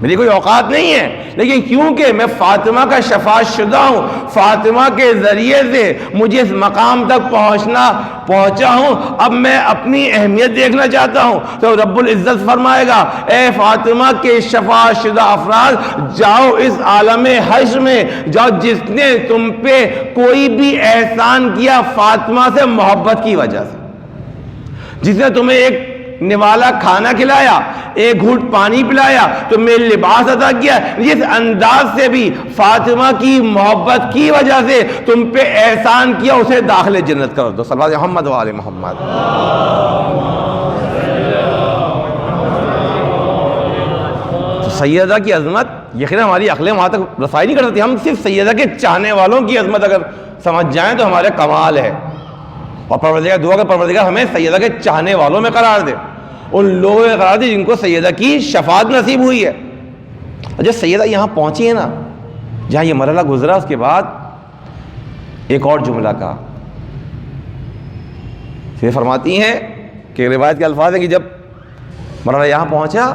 میری کوئی اوقات نہیں ہے، لیکن کیونکہ میں فاطمہ کا شفاعت شدہ ہوں، فاطمہ کے ذریعے سے مجھے اس مقام تک پہنچا ہوں، اب میں اپنی اہمیت دیکھنا چاہتا ہوں. تو رب العزت فرمائے گا اے فاطمہ کے شفاعت شدہ افراد جاؤ اس عالم حشر میں جاؤ، جس نے تم پہ کوئی بھی احسان کیا فاطمہ سے محبت کی وجہ سے، جس نے تمہیں ایک نوالا کھانا کھلایا، ایک گھونٹ پانی پلایا، تمہیں لباس عطا کیا، جس انداز سے بھی فاطمہ کی محبت کی وجہ سے تم پہ احسان کیا اسے داخل جنت کر دو. صلی اللہ علیہ محمد و آل محمد. تو سیدہ کی عظمت یقیناً ہماری عقلیں وہاں تک رسائی نہیں کر سکتی. ہم صرف سیدہ کے چاہنے والوں کی عظمت اگر سمجھ جائیں تو ہمارے کمال ہے. اور پروردگار دعا کہ پروردگار ہمیں سیدہ کے چاہنے والوں میں قرار دے، ان لوگوں میں قرار دے جن کو سیدہ کی شفاعت نصیب ہوئی ہے. اور جب سیدہ یہاں پہنچی ہے نا، جہاں یہ مرحلہ گزرا، اس کے بعد ایک اور جملہ کہا. پھر فرماتی ہیں کہ روایت کے الفاظ ہیں کہ جب مرحلہ یہاں پہنچا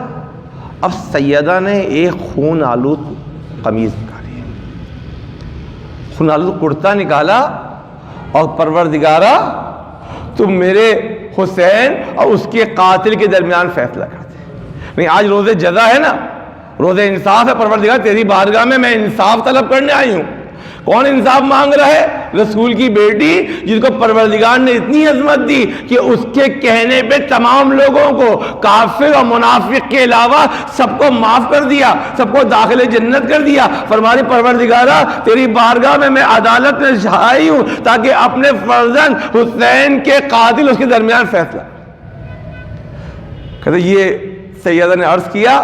اب سیدہ نے ایک خون آلود قمیض نکالی، خون آلود کرتا نکالا، اور پروردگارہ تم میرے حسین اور اس کے قاتل کے درمیان فیصلہ کرتے. نہیں آج روز جزا ہے نا، روز انصاف ہے. پروردگار تیری بارگاہ میں انصاف طلب کرنے آئی ہوں. کون انصاف مانگ رہا ہے؟ رسول کی بیٹی جس کو پروردگار نے اتنی عظمت دی کہ اس کے کہنے پہ تمام لوگوں کو کافر اور منافق کے علاوہ سب کو معاف کر دیا، سب کو داخل جنت کر دیا. فرمانی پروردگارہ تیری بارگاہ میں میں عدالت میں آئی ہوں تاکہ اپنے فرزند حسین کے قاتل اس کے درمیان فیصلہ. کہتے یہ سیدہ نے عرض کیا،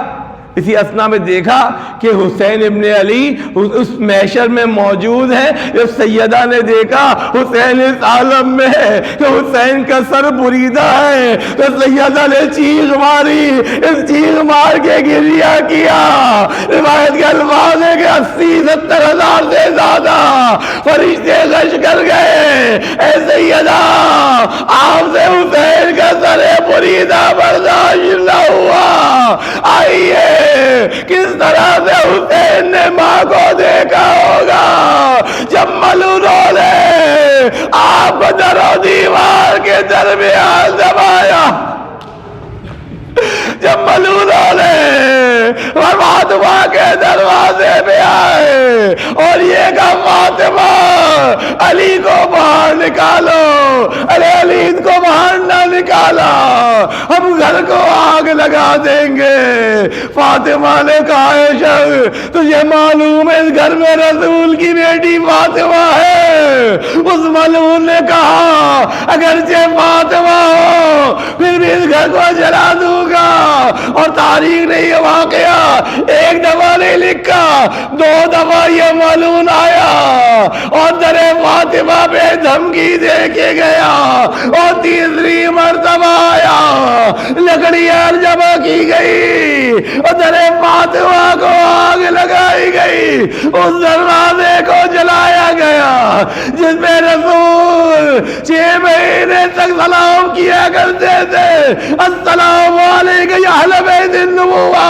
اسی اسنا میں دیکھا کہ حسین ابن علی اس محشر میں موجود ہے. جب سیدہ نے دیکھا حسین اس عالم میں ہے کہ حسین کا سر بریدہ ہے، تو سیدہ نے چیخ ماری، اس چیخ مار کے گریہ کیا. روایت کے الفاظ ہے کہ 80-70 ہزار سے زیادہ فرشتے گشت کر گئے. اے سیدہ آپ سے حسین کا سر بریدہ برداشت نہ ہوا. آئیے کس طرح سے حسین نے ماں کو دیکھا ہوگا جب ملعونوں نے آپ کو در و دیوار کے درمیان دبایا، جب ملعونوں نے فاطمہ کے دروازے پہ آئے اور یہ کہا فاطمہ علی کو باہر نکالو، علی کو باہر نہ نکالا ہم گھر کو آگ لگا دیں گے. فاطمہ نے کہا اے شخص تجھے معلوم ہے اس گھر میں رسول کی بیٹی فاطمہ ہے؟ اس ملعون نے کہا اگرچہ فاطمہ ہو پھر بھی اس گھر کو جلا دوں گا. اور تاریخ نے یہ واقعہ ایک دفعہ نہیں لکھا، 2 دفعہ یہ ملعون آیا اور در فاطمہ پہ دھمکی دے کے گیا، اور 3ری مرتبہ آیا، لکڑیاں جمع کی گئی ادھر فاطمہ کو آگ لگائی گئی، اس دروازے کو جلایا گیا جس میں رسول 6 مہینے تک سلام کیا کرتے تھے، السلام علیکم یا اہل بیت النبوہ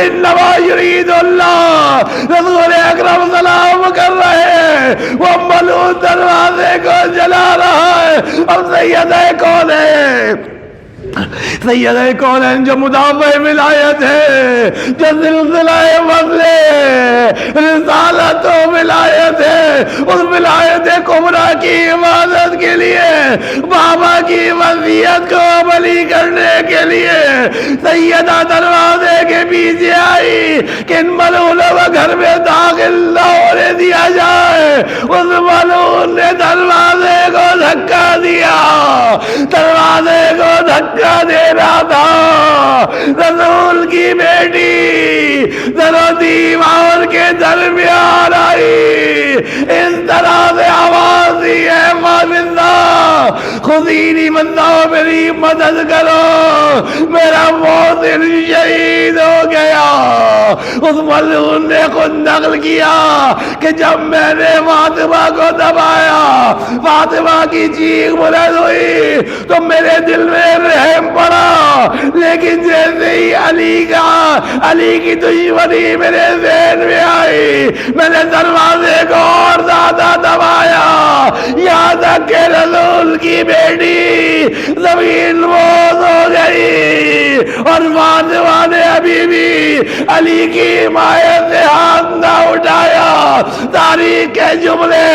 انما یرید اللہ۔ رسول اکرم سلام کر رہے ہیں، وہ ملعون دروازے کو جلا رہا ہے۔ اب سید کون ہے؟ سید کونین جو مدافع ولایت ہے، جو سلسلہ فضل رسالت و ولایت ہے، اس ولایت کبریٰ کی حفاظت کے لیے، بابا کی وصیت کو عملی کرنے کے لیے سیدہ دروازے کے پیچھے آئی کہ ان ملعونوں کو گھر میں داخل نہ ہونے دیا جائے۔ اس ملعون نے دروازے کو دھکا دیا، دروازے کو دھکا دے رہا تھا، رسول کی بیٹی در و دیوار کے درمیان آئی، اس طرح سے آواز دی ہے ماللہ خذینی بندہ میری مدد کرو، میرا موزن شہید ہو گیا۔ اس ملعون نے خود نقل کیا کہ جب میں نے فاطمہ کو دبایا، فاطمہ کی چیخ بلند ہوئی تو میرے دل میں رحم پڑا، لیکن جیسے ہی علی کی دشمنی میرے ذہن میں آئی، میں نے دروازے کو اور زیادہ دبایا، یہاں تک کہ رسول کی بیٹی زمین بوس ہو گئی، اور فاطمہ نے ابھی بھی علی کی حمایت سے ہاتھ نہ اٹھایا۔ تاریخ کے جملے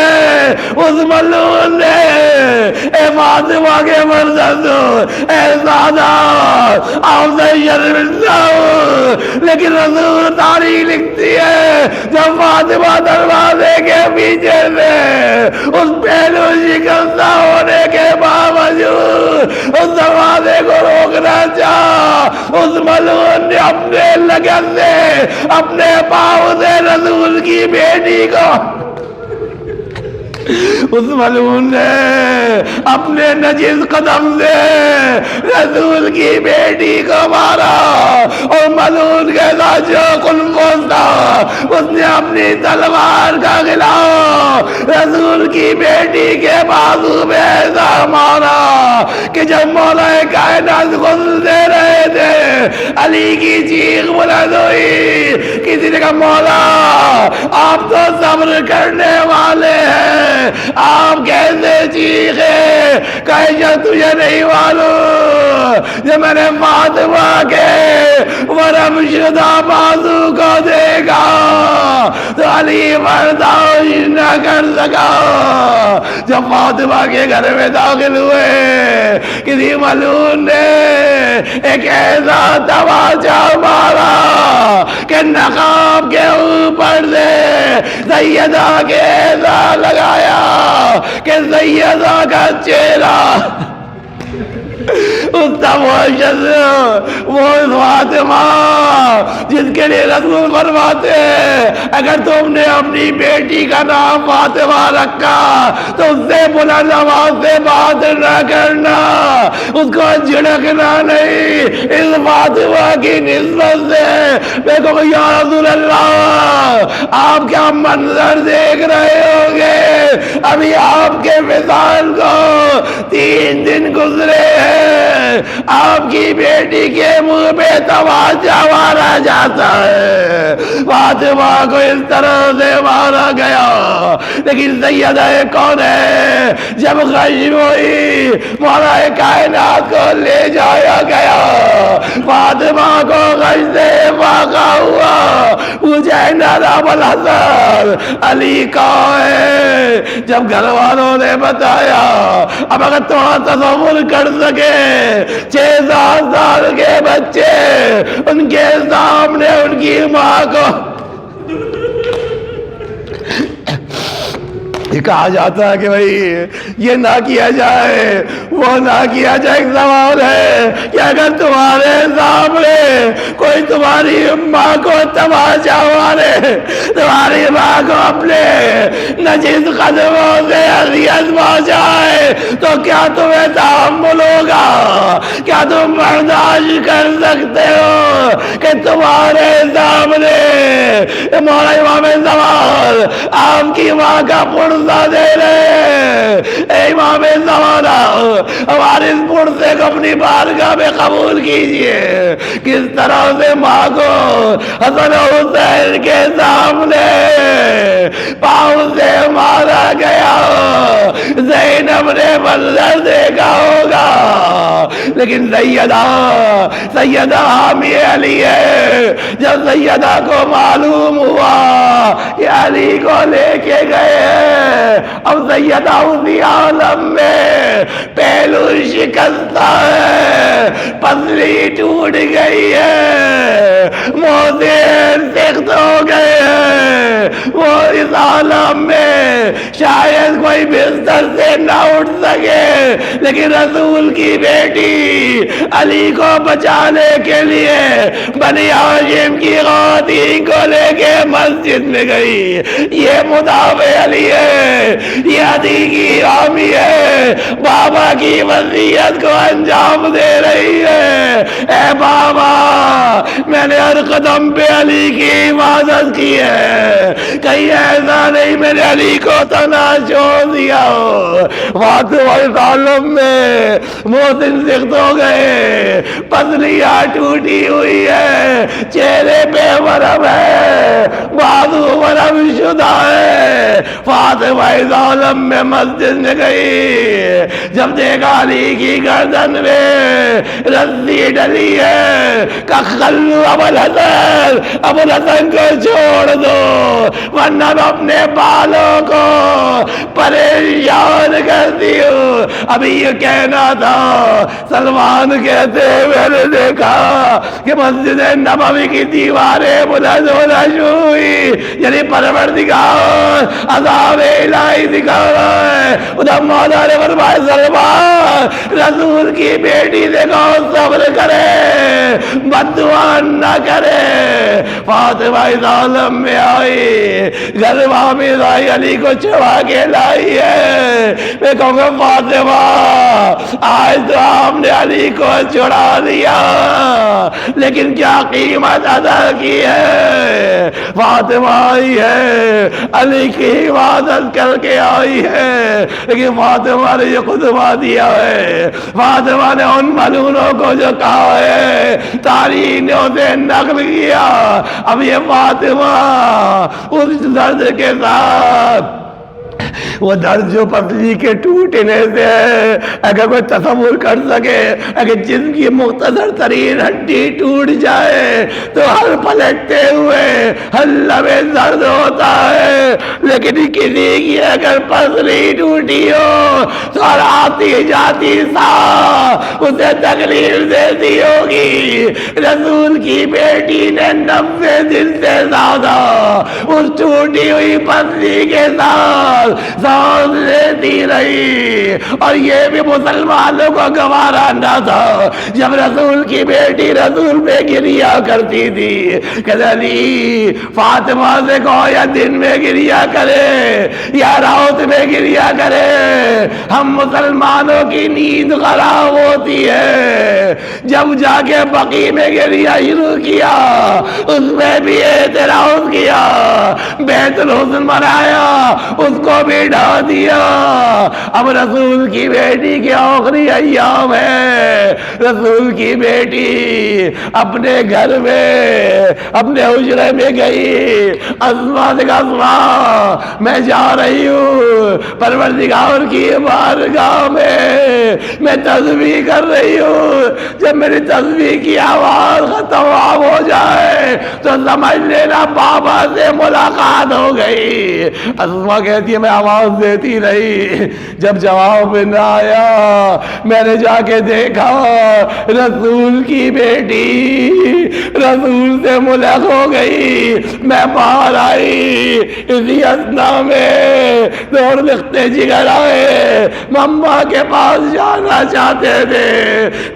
اس ملعون نے اے فاطمہ کے مرزد اے سادات آپ سے شرمندہ ہوں، لیکن رسول تاریخ لکھتی ہے جب فاطمہ دروازے کے پیچھے سے اس پہلو شکستہ ہونے کے باوجود اس دروازے کو روکنا چاہا، اس ملعون نے اپنے لگن سے اپنے پاؤں سے رسول کی بیٹی کو، اس ملعون نے اپنے نجس قدم سے رسول کی بیٹی کو مارا، اور ملعون کے ساتھ جو خنفوس تھا اس نے اپنی تلوار کا خلاف رسول کی بیٹی کے بازو میں ایسا مارا کہ جب مولا کائنات غسل دے رہے تھے، علی کی چیخ بلند ہوئی، کسی نے کہا مولا آپ تو صبر کرنے والے ہیں، آپ کیسے چیخے؟ کہے تجھے نہیں معلوم جب میں نے فاطمہ کے ورم شدہ بازو کو دیکھا تو علی برداشت نہ کر سکا۔ جب فاطمہ کے گھر میں داخل ہوئے، کسی ملعون نے ایک ایسا تماچا مارا کہ نقاب کے اوپر سے سیدہ کے ایسا لگایا کہ سیدہ کا چہرہ اس تماشد وہ فاطمہ جس کے لیے رسول فرماتے ہیں اگر تم نے اپنی بیٹی کا نام فاطمہ رکھا تو اس سے بلند آواز سے بات نہ کرنا، اس کو جھڑکنا نہیں، اس فاطمہ کی نسبت سے دیکھو یا رسول اللہ آپ کیا منظر دیکھ رہے ہوں گے، ابھی آپ کے وصال کو 3 دن گزرے ہیں، آپ کی بیٹی کے منہ پہ تماچا مارا جاتا ہے، فاطمہ کو اس طرح سے مارا گیا، لیکن سیدہ کون ہے جب خشم ہوئی مولا کائنات کو لے جایا گیا، فاطمہ کو خشم سے واقع ہوا، مجھے نرام الحسن علی کہاں ہے؟ جب گھر والوں نے بتایا، اب اگر تھوڑا تصور کر سکے 6-7 سال کے بچے ان کے سامنے ان کی ماں کو یہ کہا جاتا ہے کہ بھائی یہ نہ کیا جائے وہ نہ کیا جائے، ایک سوال ہے کہ اگر تمہارے سامنے کوئی تمہاری ماں کو تماشا مارے، تمہاری ماں کو اپنے نجس قدموں سے اذیت پہنچائے، تو کیا تمہیں تحمل ہوگا؟ کیا تم برداشت کر سکتے ہو کہ تمہارے سامنے مولا امام زمان آپ کی ماں کا پرزہ دے رہے؟ اے امام زمانہ، ہمارے اس پرزے کو اپنی بارگاہ میں قبول کیجئے۔ کس طرح سے ماں کو حسن حسین کے سامنے پاؤں سے مارا گیا، زینب نے منظر دیکھا ہوگا، لیکن سیدہ حامی علی ہے، جب سیدہ کو معلوم ہوا کہ علی کو لے کے گئے ہیں، اب سیدہ اسی عالم میں پہلو شکستہ ہے، پسلی ٹوٹ گئی ہے، موزین سخت ہو گئے ہیں، وہ اس عالم میں شاید کوئی بستر سے نہ اٹھ سکے، لیکن رسول کی بیٹی علی کو بچانے کے لیے بنی ہاشم کی خواتین کو لے کے مسجد میں گئی۔ یہ مدافع علی ہے، یہ عتیقی حامی ہے، بابا کی وصیت کو انجام دے رہی ہے۔ اے بابا، میں نے ہر قدم پہ علی کی عبادت کی ہے، کہیں ایسا نہیں میں نے علی کو تنہا چھوڑ دیا ہو۔ فاطمہ اس عالم میں محسن سخت ہو گئے، پسلیاں ٹوٹی ہوئی ہے، چہرے پہ ورم ہے، بازو ورم شدہ ہے۔ فاطمہ اس عالم میں مسجد میں گئی، جب دیکھا علی کی گردن میں رسی ڈلی ہے، کہ خلو ابو الحسن کو چھوڑ دو، ورنہ میں اپنے بالوں کو پریشان کرتی ہوں۔ ابھی یہ کہنا تھا، سلمان کہتے میں نے دیکھا کہ مسجد نبوی کی دیواریں بلند ہونا شروع ہوئی، یعنی پروردگار عذاب الہی دکھا رہا ہے۔ ادھر مولا نے فرمایا سلمان رسول کی بیٹی سے کہو صبر کرے، بد دعا نہ کرے۔ فاطمہ اس عالم میں آئی، گھر واپس آئی، علی کو چڑھا کے لائی ہے۔ میں کہوں گا فاطمہ آج تو آپ نے علی کو چھڑا دیا، لیکن کیا قیمت ادا کی ہے؟ فاطمہ آئی ہے، علی کی عبادت کر کے آئی ہے، لیکن فاطمہ نے یہ خطبہ دیا ہے، فاطمہ نے ان ملعونوں کو جو کہا ہے، تاریخ نے اسے نقل کیا۔ اب یہ فاطمہ اس درد کے ساتھ، وہ درد جو پسلی کے ٹوٹنے سے ہے، اگر کوئی تصور کر سکے، اگر جسم کی مختصر ترین ہڈی ٹوٹ جائے تو ہر پلٹتے ہوئے ہر لمحے درد ہوتا ہے، لیکن کسی کی اگر پسلی ٹوٹی ہو تو ہر آتی جاتی سانس اسے تکلیف دیتی ہوگی۔ رسول کی بیٹی نے 90 دن سے زیادہ اس ٹوٹی ہوئی پسلی کے ساتھ سانس لیتی رہی، اور یہ بھی مسلمانوں کو گوارا نہ تھا۔ جب رسول کی بیٹی رسول پہ گریا کرتی تھی کہ علی فاطمہ سے کہو یا دن میں گریا کرے یا رات میں گریا کرے، ہم مسلمانوں کی نیند خراب ہوتی ہے۔ جب جا کے بقی میں گریا شروع کیا، اس میں بھی اعتراض کیا، بیت الحسن بنایا، اس کو بھی ڈھا دیا۔ اب رسول کی بیٹی کے آخری ایام ہے، رسول کی بیٹی اپنے گھر میں اپنے حجرے میں گئی، اسما سے کہا اسما میں جا رہی ہوں پروردگار کی بارگاہ میں تسبیح کر رہی ہوں، جب میری تسبیح کی آواز ختم ہو جائے تو سمجھ لینا بابا سے ملاقات ہو گئی۔ اسما کہتی ہے میں آواز دیتی رہی، جب جواب نہ آیا میں نے جا کے دیکھا رسول کی بیٹی رسول سے ملک ہو گئی۔ میں باہر آئی، اسی اثنا میں دوڑ لکھتے جگر آئے، مما کے پاس جانا چاہتے تھے۔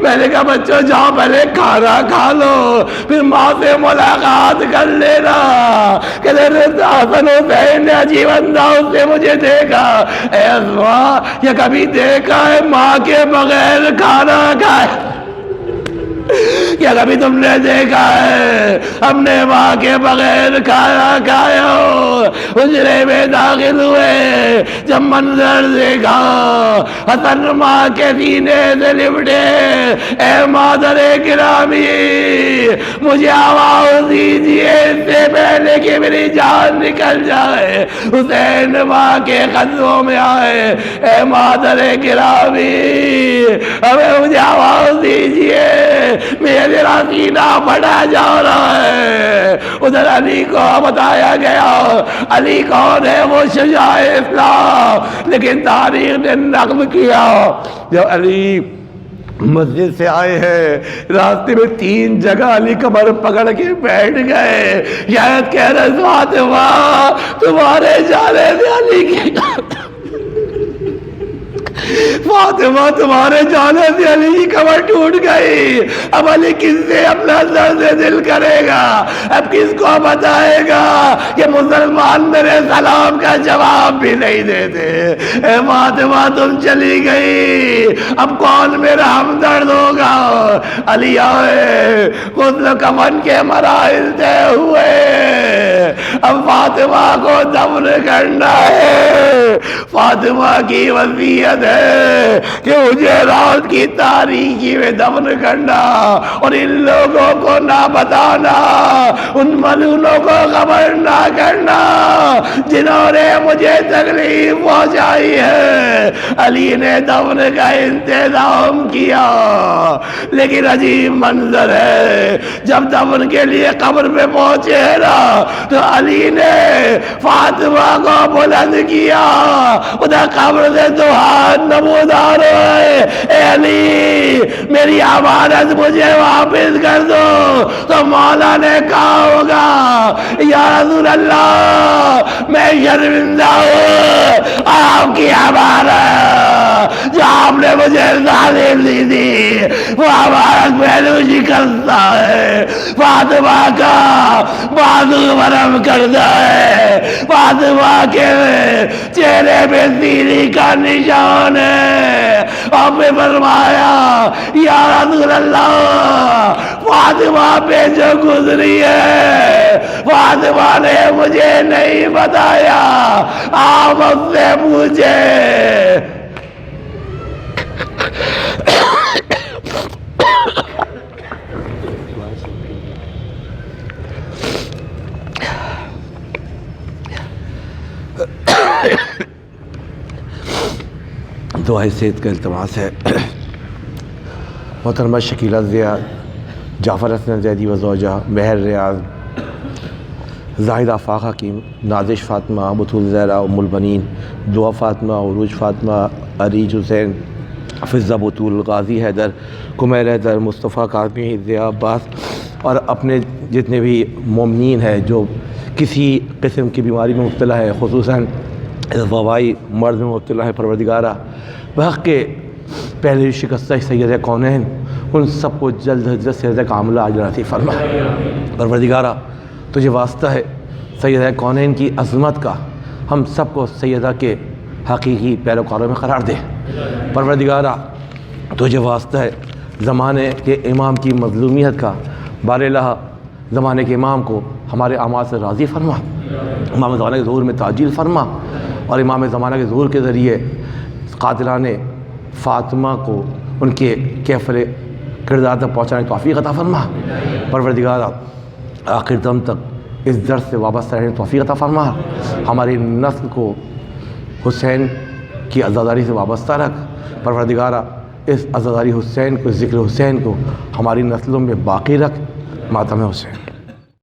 میں نے کہا بچوں جاؤ پہلے کھانا کھا لو پھر ماں سے ملاقات کر لینا کہ حسن حسین نے عجیب انداز سے مجھے دیکھا. اے اسماء یہ کبھی دیکھا ہے ماں کے بغیر کھانا کھائے؟ کیا کبھی تم نے دیکھا ہے ہم نے ماں کے بغیر کھانا کھایا ہو؟ حجرے میں داخل ہوئے جب منظر دیکھا حسن ماں کے سینے سے لپٹے. اے مادر گرامی مجھے آواز دیجیے اس سے پہلے کہ میری جان نکل جائے. حسین ماں کے قدموں میں آئے. اے مادر گرامی ہمیں مجھے آواز دیجیے میرا سینہ پھٹا جا رہا ہے. ادھر علی کو بتایا گیا. علی کون ہے؟ وہ شجاع اسلام. لیکن تاریخ نے نقل کیا جب علی مسجد سے آئے ہیں راستے میں 3 جگہ علی کمر پکڑ کے بیٹھ گئے. شاید کہہ رہے فاطمہ تمہارے جانے سے علی کی فاطمہ تمہارے جانے سے علی کی کمر ٹوٹ گئی. اب علی کس سے اپنا درد دل کرے گا؟ اب کس کو بتائے گا کہ مسلمان میرے سلام کا جواب بھی نہیں دیتے؟ اے فاطمہ تم چلی گئی اب کون میرا ہمدرد ہوگا؟ علی آئے غسل کفن کے مراحل طے ہوئے. اب فاطمہ کو دفن کرنا ہے. فاطمہ کی وصیت ہے کہ مجھے رات کی تاریکی میں دفن کرنا اور ان لوگوں کو نہ بتانا، ان ملعونوں کو خبر نہ کرنا جنہوں نے مجھے تکلیف پہنچائی ہے. علی نے دفن کا انتظام کیا لیکن عجیب منظر ہے جب دفن کے لیے قبر پہ پہنچے نا تو علی نے فاطمہ کو بلند کیا. ادھر قبر سے تو ہاتھ نمودار ہوئے. اے علی میری امانت مجھے واپس کر دو. تو مولا نے کہا ہوگا یا رسول اللہ میں شرمندہ ہوں آپ کی امانت جو آپ نے مجھے تعلیم دی تھی وہ امانت پہلو شکستہ ہے. فاطمہ کا بازو برم کرتا ہے. فاطمہ کے چہرے پہ سیلی کا نشان ہے. آپ نے فرمایا یا رسول اللہ فاطمہ پہ جو گزری ہے فاطمہ نے مجھے نہیں بتایا، آپ اس سے پوچھے. دعائے صحت کا التماس ہے. محترمہ شکیلہ ضیاء، جعفر حسن زیدی و زوجہ، مہر ریاض، زاہدہ آفاق حکیم، نازش فاطمہ، بطول زہرا ام البنین، دعا فاطمہ، عروج فاطمہ، عریج حسین، فضہ بطول، غازی حیدر، کمیل حیدر، مصطفیٰ کاظمی، ضیاء عباس اور اپنے جتنے بھی مومنین ہیں جو کسی قسم کی بیماری میں مبتلا ہے، خصوصاً وبائی مرض میں مبتلا ہے، پروردگارہ بحق کے پہلے شکستہ سید کونین ان سب کو جلد از جلد صحت کاملہ عاجلہ نصیب فرما. پروردگارہ تجھے واسطہ ہے سیدہ کونین کی عظمت کا، ہم سب کو سیدہ کے حقیقی پیروکاروں میں قرار دے. پروردگارہ تجھے واسطہ ہے زمانے کے امام کی مظلومیت کا، بار الہ زمانے کے امام کو ہمارے اعمال سے راضی فرما، امام زمانہ کے ظہور میں تعجیل فرما اور امام زمانہ کے ظہور کے ذریعے قاتلان فاطمہ کو ان کے کیفر کردار تک پہنچانے کی توفیق عطا فرما. پروردگارہ آخر دم تک اس درس سے وابستہ رہنے کی توفیق عطا فرما. ہماری نسل کو حسین کی عزاداری سے وابستہ رکھ. پروردگارہ اس عزاداری حسین کو، ذکر حسین کو ہماری نسلوں میں باقی رکھ. ماتم حسین.